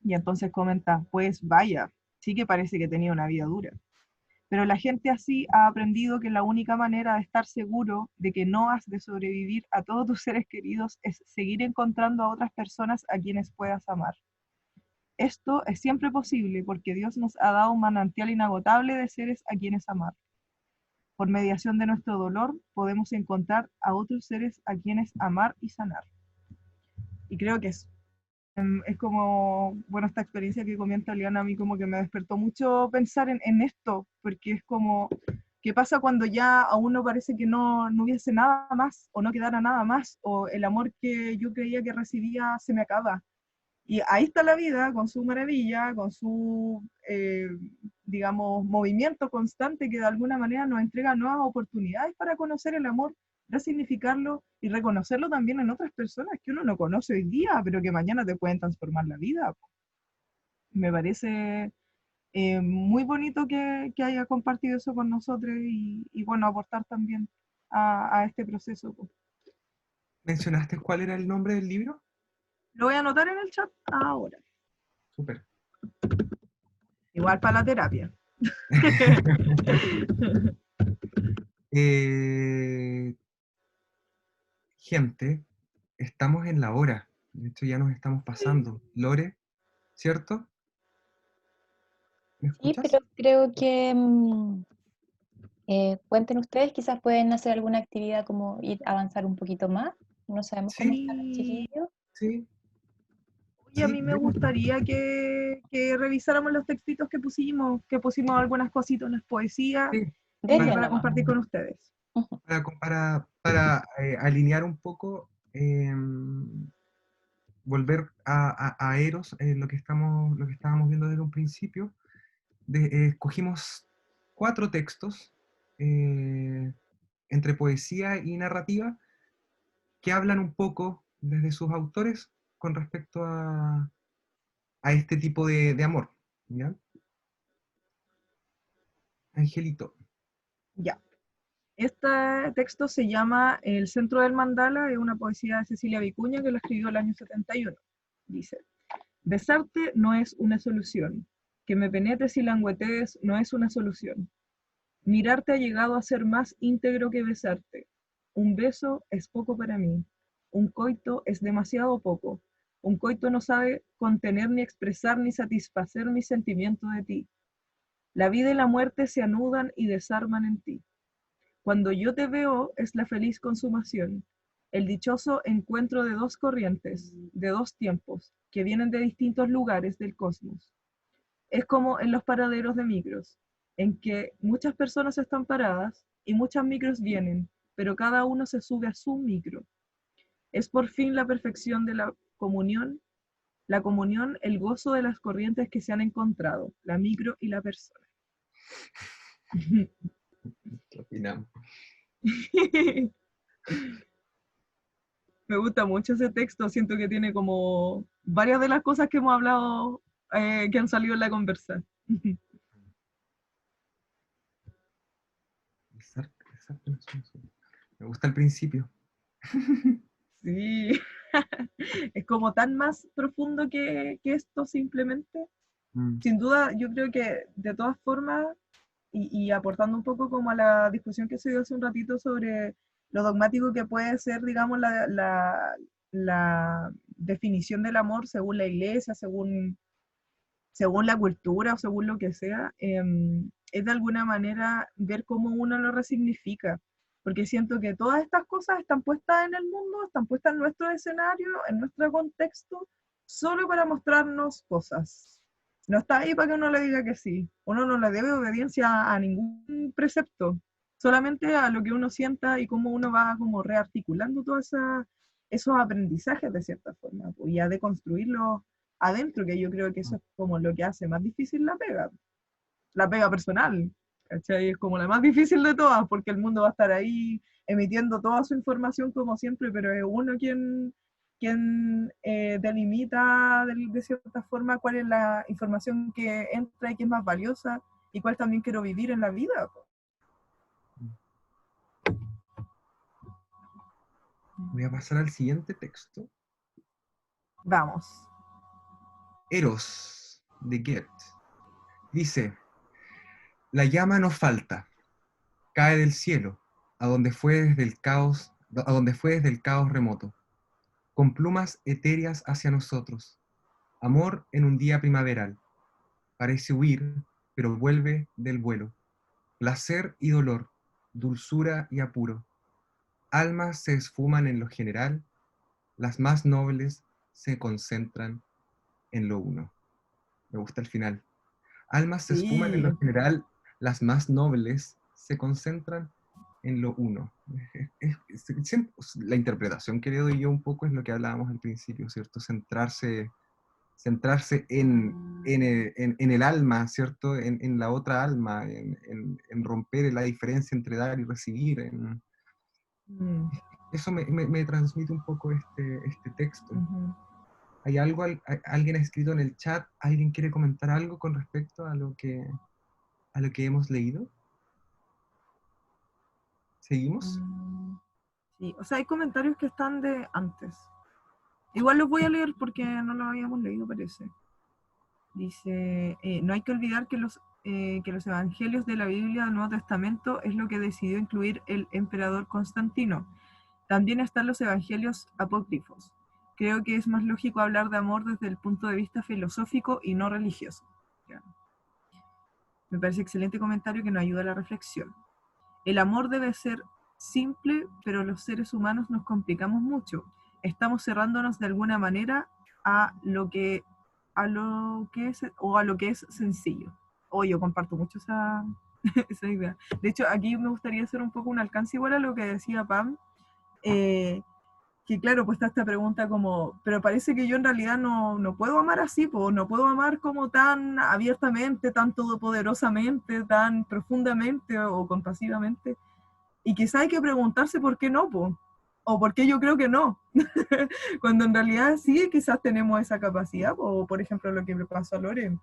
Y entonces comenta, pues vaya, sí que parece que tenía una vida dura. Pero la gente así ha aprendido que la única manera de estar seguro de que no has de sobrevivir a todos tus seres queridos es seguir encontrando a otras personas a quienes puedas amar. Esto es siempre posible porque Dios nos ha dado un manantial inagotable de seres a quienes amar. Por mediación de nuestro dolor podemos encontrar a otros seres a quienes amar y sanar. Y creo que es como, bueno, esta experiencia que comenta Liana a mí como que me despertó mucho pensar en esto, porque es como, ¿qué pasa cuando ya a uno parece que no hubiese nada más, o no quedara nada más, o el amor que yo creía que recibía se me acaba? Y ahí está la vida, con su maravilla, con su, digamos, movimiento constante que de alguna manera nos entrega nuevas oportunidades para conocer el amor, resignificarlo y reconocerlo también en otras personas que uno no conoce hoy día, pero que mañana te pueden transformar la vida. Me parece muy bonito que haya compartido eso con nosotros y bueno, aportar también a este proceso. ¿Mencionaste cuál era el nombre del libro? Lo voy a anotar en el chat ahora. Súper. Igual para la terapia. Gente, estamos en la hora. De hecho, ya nos estamos pasando. Lore, ¿cierto? ¿Me Sí, escuchas? pero creo que cuenten ustedes, quizás pueden hacer alguna actividad como ir a avanzar un poquito más. No sabemos cómo Sí, están los Y, chiquillos. sí, y a sí, mí me gustaría que revisáramos los textitos que pusimos algunas cositas, unas poesías, sí. Denle para nomás. compartir con ustedes. Ujú. Para alinear un poco, volver a Eros, lo que estábamos viendo desde un principio, escogimos 4 textos entre poesía y narrativa que hablan un poco desde sus autores con respecto a este tipo de amor. ¿Ya? Angelito. Ya. Este texto se llama El centro del mandala, es una poesía de Cecilia Vicuña que la escribió el año 71. Dice, besarte no es una solución, que me penetres y languetees no es una solución. Mirarte ha llegado a ser más íntegro que besarte. Un beso es poco para mí. Un coito es demasiado poco. Un coito no sabe contener ni expresar ni satisfacer mis sentimientos de ti. La vida y la muerte se anudan y desarman en ti. Cuando yo te veo es la feliz consumación, el dichoso encuentro de dos corrientes, de dos tiempos, que vienen de distintos lugares del cosmos. Es como en los paraderos de micros, en que muchas personas están paradas y muchas micros vienen, pero cada uno se sube a su micro. Es por fin la perfección de la comunión, el gozo de las corrientes que se han encontrado, la micro y la persona. ¿Qué opinamos? Me gusta mucho ese texto, siento que tiene como varias de las cosas que hemos hablado que han salido en la conversa. Me gusta el principio. Sí, es como tan más profundo que esto simplemente. Mm, Sin duda, yo creo que de todas formas, y aportando un poco como a la discusión que se dio hace un ratito sobre lo dogmático que puede ser, digamos, la definición del amor según la iglesia, según la cultura o según lo que sea, es de alguna manera ver cómo uno lo resignifica. Porque siento que todas estas cosas están puestas en el mundo, están puestas en nuestro escenario, en nuestro contexto, solo para mostrarnos cosas. No está ahí para que uno le diga que sí. Uno no le debe obediencia a ningún precepto, solamente a lo que uno sienta y cómo uno va como rearticulando todos esos aprendizajes de cierta forma, pues, y a deconstruirlos adentro, que yo creo que eso es como lo que hace más difícil la pega personal, ¿cachai? Es como la más difícil de todas, porque el mundo va a estar ahí emitiendo toda su información como siempre, pero es uno quien delimita de cierta forma cuál es la información que entra y que es más valiosa y cuál también quiero vivir en la vida. Voy a pasar al siguiente texto. Vamos. Eros, de Goethe. Dice, la llama no falta, cae del cielo, a donde fue desde el caos remoto, con plumas etéreas hacia nosotros. Amor en un día primaveral. Parece huir, pero vuelve del vuelo. Placer y dolor, dulzura y apuro. Almas se esfuman en lo general, las más nobles se concentran en lo uno. Me gusta el final. Almas se esfuman en Sí, lo general, las más nobles se concentran en lo uno. La interpretación que le doy yo un poco es lo que hablábamos al principio, ¿cierto? Centrarse en el alma, ¿cierto? En la otra alma, en romper la diferencia entre dar y recibir. mm, Eso me transmite un poco este texto. ujú. ¿Hay algo, alguien ha escrito en el chat? ¿Alguien quiere comentar algo con respecto a lo que hemos leído? ¿Seguimos? Sí, o sea, hay comentarios que están de antes. Igual los voy a leer porque no los habíamos leído, parece. Dice, no hay que olvidar que los evangelios de la Biblia del Nuevo Testamento es lo que decidió incluir el emperador Constantino. También están los evangelios apócrifos, Creo que es más lógico hablar de amor desde el punto de vista filosófico y no religioso. Ya. Me parece excelente comentario que nos ayuda a la reflexión. El amor debe ser simple, pero los seres humanos nos complicamos mucho. Estamos cerrándonos de alguna manera a lo que es sencillo. O yo comparto mucho esa, esa idea. De hecho, aquí me gustaría hacer un poco un alcance igual a lo que decía Pam, que claro, pues está esta pregunta como, pero parece que yo en realidad no puedo amar así, pues, no puedo amar como tan abiertamente, tan todopoderosamente, tan profundamente o compasivamente. Y quizá hay que preguntarse por qué no, po, o por qué yo creo que no. Cuando en realidad sí, quizás tenemos esa capacidad, o por ejemplo lo que me pasó a Lore,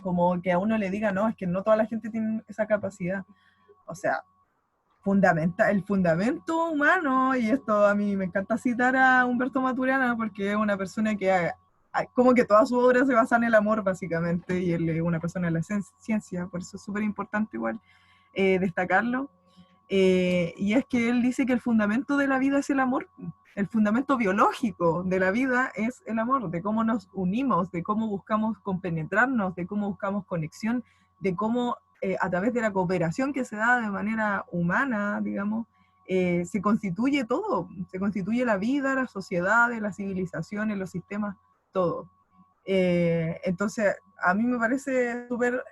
como que a uno le diga, no, es que no toda la gente tiene esa capacidad. O sea, el fundamento humano, y esto a mí me encanta citar a Humberto Maturana, porque es una persona que como que toda su obra se basa en el amor, básicamente, y él es una persona de la ciencia, por eso es súper importante igual destacarlo. Y es que él dice que el fundamento de la vida es el amor, el fundamento biológico de la vida es el amor, de cómo nos unimos, de cómo buscamos compenetrarnos, de cómo buscamos conexión, de cómo a través de la cooperación que se da de manera humana, digamos, se constituye todo, se constituye la vida, las sociedades, las civilizaciones, los sistemas, todo. Entonces, a mí me parece súper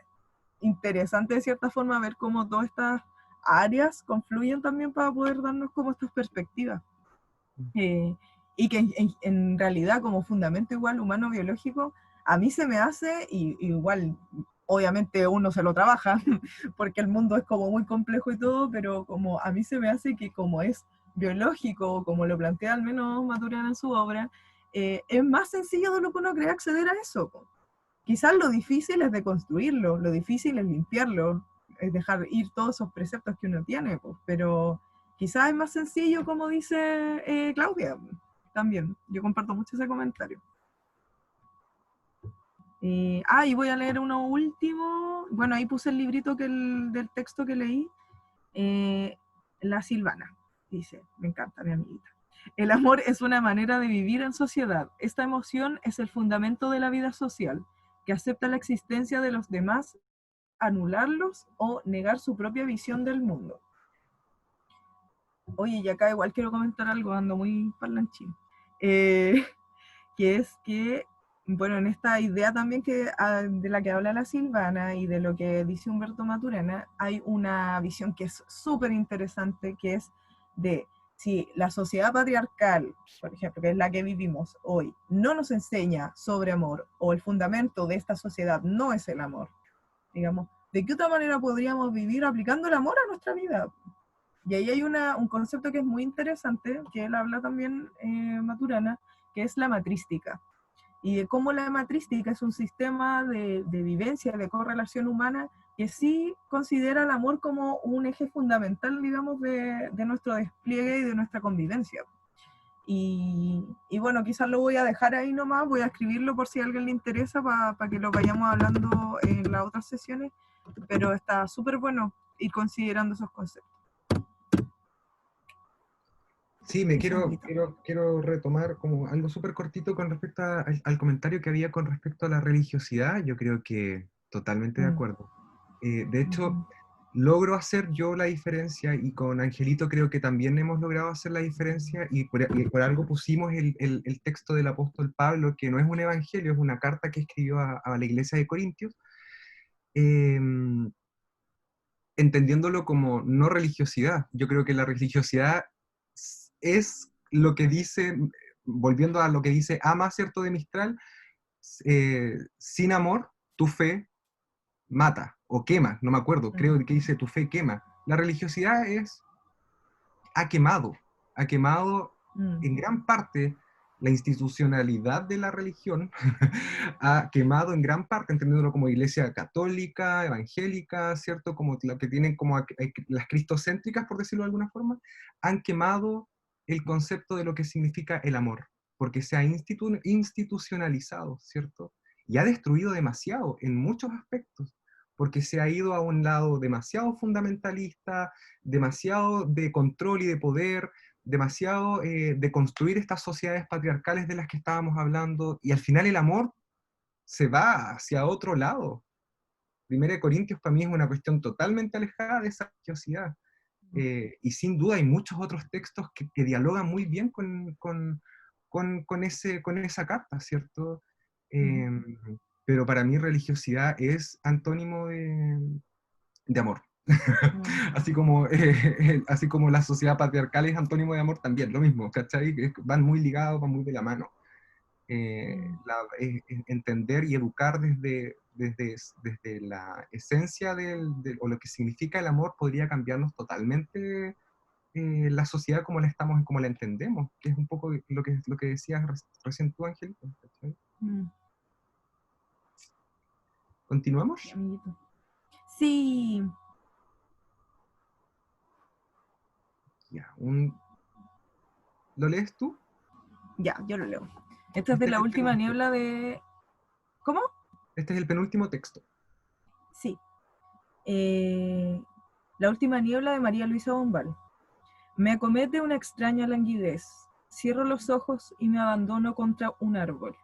interesante de cierta forma ver cómo todas estas áreas confluyen también para poder darnos como estas perspectivas. Y que en realidad como fundamento igual humano biológico, a mí se me hace, y igual obviamente uno se lo trabaja, porque el mundo es como muy complejo y todo, pero como a mí se me hace que como es biológico, como lo plantea al menos Maturana en su obra, es más sencillo de lo que uno cree acceder a eso. Quizás lo difícil es deconstruirlo, lo difícil es limpiarlo, es dejar ir todos esos preceptos que uno tiene, pues, pero quizás es más sencillo, como dice Claudia, también. Yo comparto mucho ese comentario. Y voy a leer uno último. Bueno, ahí puse el librito del texto que leí. La Silvana, dice, me encanta mi amiguita. El amor es una manera de vivir en sociedad. Esta emoción es el fundamento de la vida social, que acepta la existencia de los demás, anularlos o negar su propia visión del mundo. Oye, y acá igual quiero comentar algo, ando muy parlanchín. Que es que, bueno, en esta idea también de la que habla la Silvana y de lo que dice Humberto Maturana, hay una visión que es súper interesante, que es de si la sociedad patriarcal, por ejemplo, que es la que vivimos hoy, no nos enseña sobre amor, o el fundamento de esta sociedad no es el amor, digamos, ¿de qué otra manera podríamos vivir aplicando el amor a nuestra vida? Y ahí hay un concepto que es muy interesante, que él habla también, Maturana, que es la matrística. Y de cómo la matrística es un sistema de vivencia, de correlación humana, que sí considera el amor como un eje fundamental, digamos, de nuestro despliegue y de nuestra convivencia. Y bueno, quizás lo voy a dejar ahí nomás, voy a escribirlo por si a alguien le interesa para que lo vayamos hablando en las otras sesiones, pero está súper bueno ir considerando esos conceptos. Sí, quiero retomar como algo súper cortito con respecto al comentario que había con respecto a la religiosidad. Yo creo que totalmente de acuerdo. De hecho, logro hacer yo la diferencia, y con Angelito creo que también hemos logrado hacer la diferencia, y por algo pusimos el texto del apóstol Pablo, que no es un evangelio, es una carta que escribió a la iglesia de Corintios, entendiéndolo como no religiosidad. Yo creo que la religiosidad es lo que dice, volviendo a lo que dice Ama, ¿cierto?, de Mistral, sin amor, tu fe mata, o quema, no me acuerdo, creo que dice tu fe quema. La religiosidad ha quemado en gran parte la institucionalidad de la religión, ha quemado en gran parte, entendiéndolo como iglesia católica, evangélica, ¿cierto?, como la que tienen como las cristocéntricas, por decirlo de alguna forma, han quemado el concepto de lo que significa el amor, porque se ha institucionalizado, ¿cierto?, y ha destruido demasiado en muchos aspectos, porque se ha ido a un lado demasiado fundamentalista, demasiado de control y de poder, demasiado de construir estas sociedades patriarcales de las que estábamos hablando, y al final el amor se va hacia otro lado. Primera de Corintios para mí es una cuestión totalmente alejada de esa religiosidad. Y sin duda hay muchos otros textos que dialogan muy bien con esa carta, ¿cierto? Pero para mí religiosidad es antónimo de amor. Así como la sociedad patriarcal es antónimo de amor también, lo mismo, ¿cachai? Van muy ligados, van muy de la mano. Entender y educar desde la esencia o lo que significa el amor podría cambiarnos totalmente la sociedad como como la entendemos, que es un poco lo que decías recién tú, Angelita. ¿Cachai? ¿Continuamos? Sí, amiguito. Sí. Ya, ¿lo lees tú? Ya, yo lo leo. Esta es de la última niebla de... ¿Cómo? Este es el penúltimo texto. Sí. La última niebla de María Luisa Bombal. Me acomete una extraña languidez. Cierro los ojos y me abandono contra un árbol.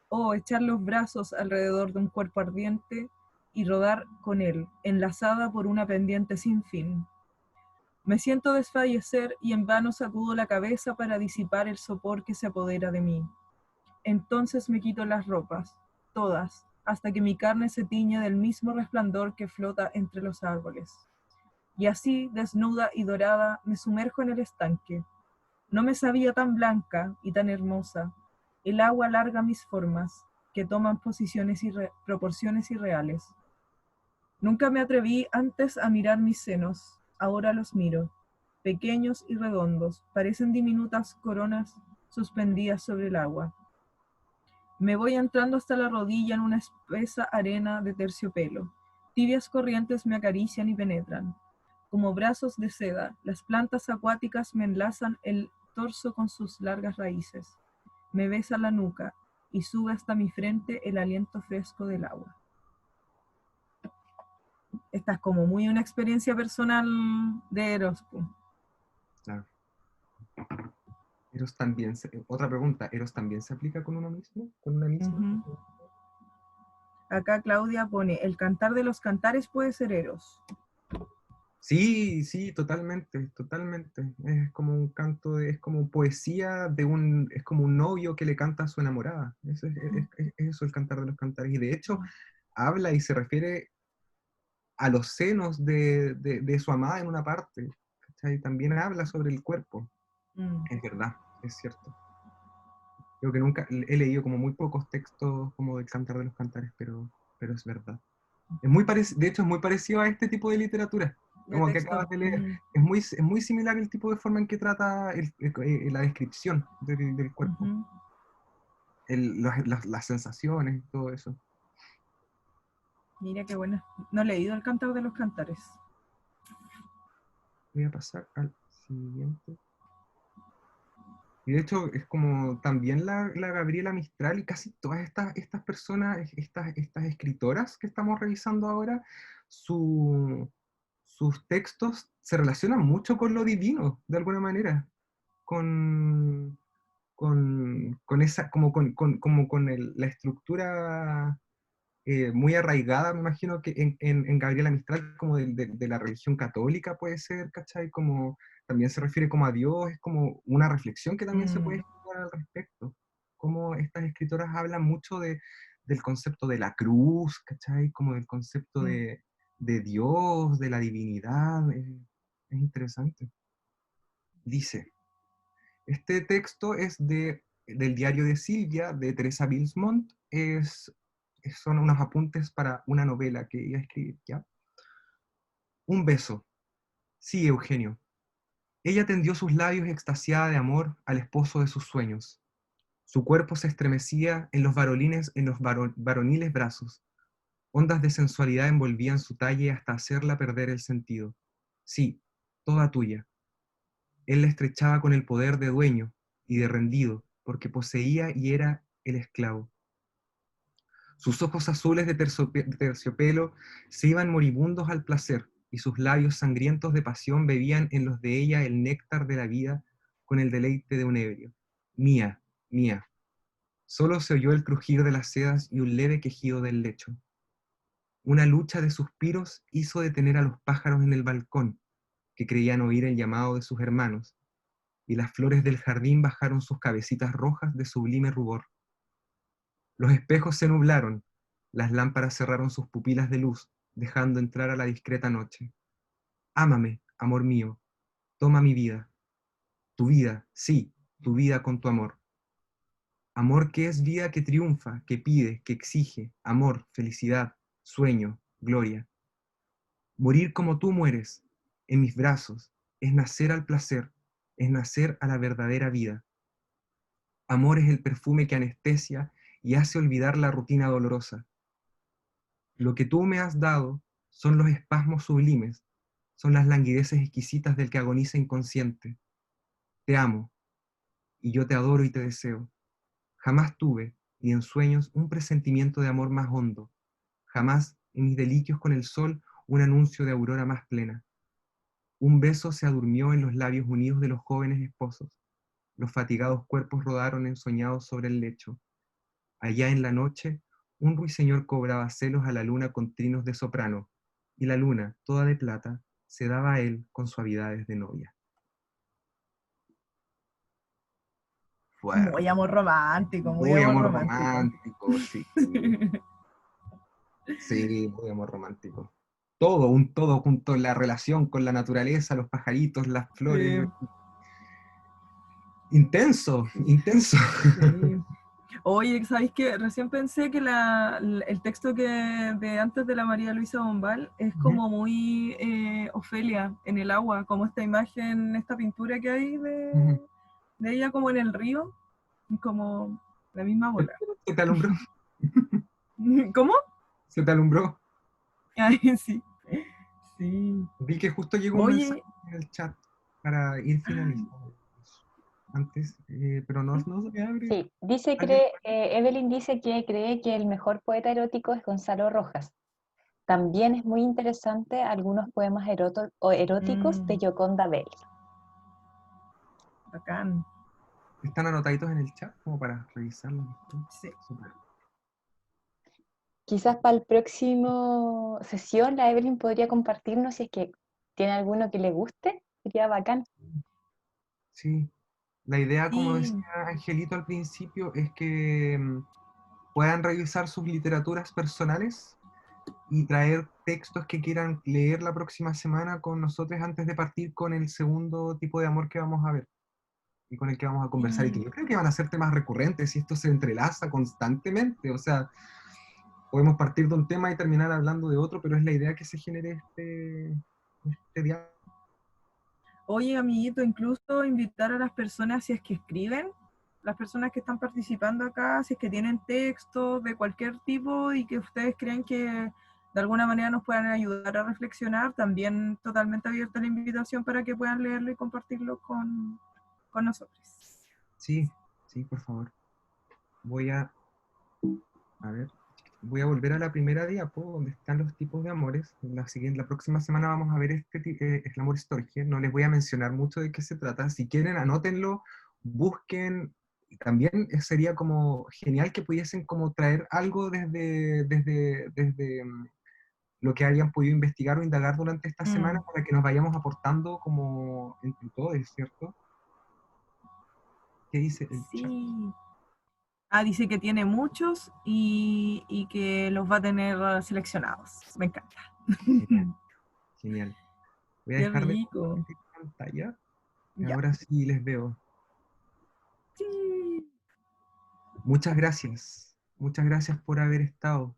O echar los brazos alrededor de un cuerpo ardiente y rodar con él, enlazada por una pendiente sin fin. Me siento desfallecer y en vano sacudo la cabeza para disipar el sopor que se apodera de mí. Entonces me quito las ropas, todas, hasta que mi carne se tiñe del mismo resplandor que flota entre los árboles. Y así, desnuda y dorada, me sumerjo en el estanque. No me sabía tan blanca y tan hermosa. El agua alarga mis formas, que toman proporciones irreales. Nunca me atreví antes a mirar mis senos, ahora los miro. Pequeños y redondos, parecen diminutas coronas suspendidas sobre el agua. Me voy entrando hasta la rodilla en una espesa arena de terciopelo. Tibias corrientes me acarician y penetran. Como brazos de seda, las plantas acuáticas me enlazan el torso con sus largas raíces. Me besa la nuca y sube hasta mi frente el aliento fresco del agua. Esta es como muy una experiencia personal de Eros. Claro. Eros también, otra pregunta, ¿Eros también se aplica con uno mismo? ¿Con una misma? Acá Claudia pone, el cantar de los cantares puede ser Eros. Sí, sí, totalmente, totalmente. Es como un canto, es como poesía es como un novio que le canta a su enamorada. Es eso el cantar de los cantares. Y de hecho, habla y se refiere a los senos de su amada en una parte. ¿Cachai? También habla sobre el cuerpo. Es verdad, es cierto. Creo que nunca he leído como muy pocos textos como del cantar de los cantares, pero es verdad. De hecho, es muy parecido a este tipo de literatura. Como que acabas de leer, es muy similar el tipo de forma en que trata la descripción del cuerpo, las sensaciones y todo eso. Mira qué buena. No he leído el cantar de los cantares. Voy a pasar al siguiente. Y de hecho es como también la Gabriela Mistral y casi todas estas personas, estas escritoras que estamos revisando ahora, sus textos se relacionan mucho con lo divino, de alguna manera, con esa, como con la estructura muy arraigada, me imagino que en Gabriela Mistral, como de la religión católica puede ser, ¿cachai? Como también se refiere como a Dios, es como una reflexión que también se puede estudiar al respecto. Como estas escritoras hablan mucho del concepto de la cruz, ¿cachai? Como del concepto de Dios, de la divinidad, es interesante. Dice, este texto es del diario de Silvia, de Teresa Bilsmont, son unos apuntes para una novela que iba a escribir, ¿ya? Un beso. Sí, Eugenio. Ella tendió sus labios extasiada de amor al esposo de sus sueños. Su cuerpo se estremecía en los varoniles brazos. Ondas de sensualidad envolvían su talle hasta hacerla perder el sentido. Sí, toda tuya. Él la estrechaba con el poder de dueño y de rendido, porque poseía y era el esclavo. Sus ojos azules de terciopelo se iban moribundos al placer, y sus labios sangrientos de pasión bebían en los de ella el néctar de la vida con el deleite de un ebrio. Mía, mía. Solo se oyó el crujir de las sedas y un leve quejido del lecho. Una lucha de suspiros hizo detener a los pájaros en el balcón, que creían oír el llamado de sus hermanos, y las flores del jardín bajaron sus cabecitas rojas de sublime rubor. Los espejos se nublaron, las lámparas cerraron sus pupilas de luz, dejando entrar a la discreta noche. Ámame, amor mío, toma mi vida. Tu vida, sí, tu vida con tu amor. Amor que es vida que triunfa, que pide, que exige, amor, felicidad, sueño, gloria. Morir como tú mueres, en mis brazos, es nacer al placer, es nacer a la verdadera vida. Amor es el perfume que anestesia y hace olvidar la rutina dolorosa. Lo que tú me has dado son los espasmos sublimes, son las languideces exquisitas del que agoniza inconsciente. Te amo, y yo te adoro y te deseo. Jamás tuve, ni en sueños, un presentimiento de amor más hondo. Jamás, en mis delicios con el sol, un anuncio de aurora más plena. Un beso se adurmió en los labios unidos de los jóvenes esposos. Los fatigados cuerpos rodaron ensoñados sobre el lecho. Allá en la noche, un ruiseñor cobraba celos a la luna con trinos de soprano, y la luna, toda de plata, se daba a él con suavidades de novia. Fuerte. Muy amor romántico, muy Muy amor amor romántico. romántico, sí. Sí, muy amor romántico. Todo, un todo junto, la relación con la naturaleza, los pajaritos, las flores. Sí, Intenso, intenso. sí. Oye, ¿sabéis qué? Recién pensé que el texto de antes de la María Luisa Bombal es como muy Ofelia en el agua, como esta imagen, esta pintura que hay de ella como en el río, como la misma bola. ¿Se te alumbró? ¿Cómo? ¿Se te alumbró? Ay, sí. Sí. Vi que justo llegó un Oye, mensaje en el chat para ir finalizando antes, pero no se abre. Sí, dice Evelyn dice que cree que el mejor poeta erótico es Gonzalo Rojas. También es muy interesante algunos poemas eróticos de Gioconda Belli. bacán. ¿Están anotaditos en el chat como para revisarlos? Sí. Súper. Quizás para el próximo sesión la Evelyn podría compartirnos si es que tiene alguno que le guste. Sería bacán. Sí, la idea, como Sí. decía Angelito al principio, es que puedan revisar sus literaturas personales y traer textos que quieran leer la próxima semana con nosotros antes de partir con el segundo tipo de amor que vamos a ver y con el que vamos a conversar, y que yo creo que van a ser temas recurrentes y esto se entrelaza constantemente. O sea, podemos partir de un tema y terminar hablando de otro, pero es la idea que se genere este diálogo. Oye, amiguito, incluso invitar a las personas, si es que escriben, las personas que están participando acá, si es que tienen textos de cualquier tipo y que ustedes creen que de alguna manera nos puedan ayudar a reflexionar, también totalmente abierta la invitación para que puedan leerlo y compartirlo con nosotros. Sí, sí, por favor. Voy a ver, voy a volver a la primera diapo donde están los tipos de amores. La próxima semana vamos a ver el amor Storge. No les voy a mencionar mucho de qué se trata. Si quieren, anótenlo, busquen. Y también sería como genial que pudiesen como traer algo desde lo que hayan podido investigar o indagar durante esta semana para que nos vayamos aportando como entre todos, ¿cierto? ¿Qué dice el chat? Sí. Ah, dice que tiene muchos y que los va a tener seleccionados. Me encanta. Genial, genial. Voy a Qué dejar de rico. compartir pantalla y Ya. ahora sí les veo. Sí. Muchas gracias por haber estado,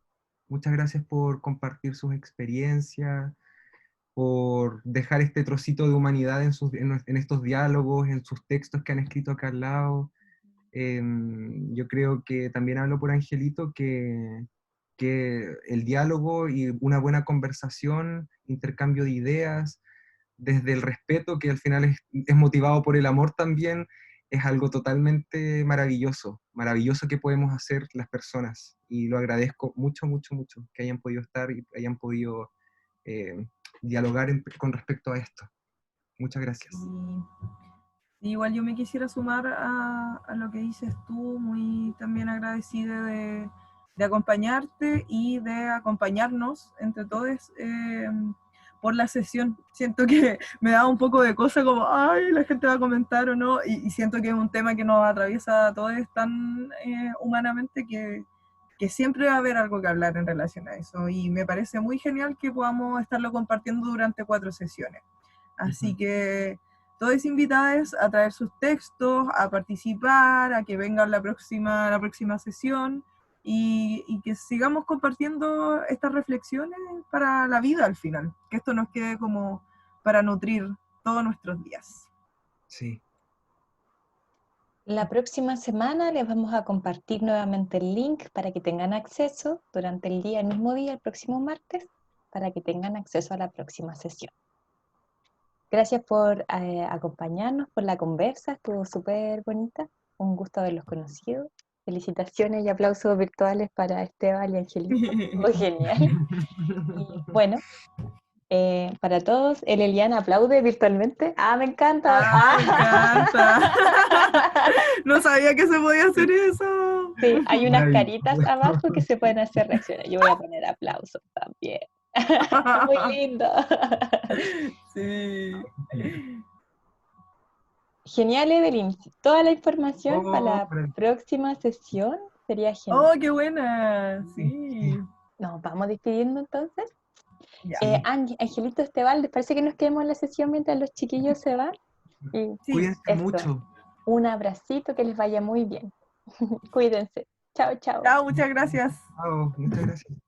muchas gracias por compartir sus experiencias, por dejar este trocito de humanidad en estos diálogos, en sus textos que han escrito acá al lado. Yo creo que también hablo por Angelito, que el diálogo y una buena conversación, intercambio de ideas, desde el respeto, que al final es motivado por el amor también, es algo totalmente maravilloso, maravilloso que podemos hacer las personas. Y lo agradezco mucho, mucho, mucho que hayan podido estar y hayan podido dialogar con respecto a esto. Muchas gracias. Sí. Igual yo me quisiera sumar a lo que dices tú, muy también agradecida de acompañarte y de acompañarnos entre todos por la sesión. Siento que me da un poco de cosa como, ay, la gente va a comentar o no, y siento que es un tema que nos atraviesa a todos tan humanamente que siempre va a haber algo que hablar en relación a eso, y me parece muy genial que podamos estarlo compartiendo durante 4 sesiones. Así que todos invitados a traer sus textos, a participar, a que vengan la próxima sesión y que sigamos compartiendo estas reflexiones para la vida al final, que esto nos quede como para nutrir todos nuestros días. Sí. La próxima semana les vamos a compartir nuevamente el link para que tengan acceso durante el día, el mismo día, el próximo martes, para que tengan acceso a la próxima sesión. Gracias por acompañarnos, por la conversa, estuvo súper bonita, un gusto haberlos conocido. Felicitaciones y aplausos virtuales para Esteban y Angelito, estuvo genial. Y bueno, para todos, el Eliana aplaude virtualmente. ¡Ah, me encanta! ¡Ah, me encanta! No sabía que se podía hacer eso. Sí, hay unas caritas abajo que se pueden hacer reacciones. Yo voy a poner aplausos también. Muy lindo. Sí. Genial, Evelyn. Toda la información para la para- próxima sesión sería genial. ¡Oh, qué buena! Sí. Nos vamos despidiendo entonces. Ya. Angelito, Esteban, ¿les parece que nos quedemos en la sesión mientras los chiquillos se van? Y Sí. Cuídense eso. mucho. Un abracito, que les vaya muy bien. Cuídense. Chao, chao. Chao, muchas gracias. Chao, muchas gracias.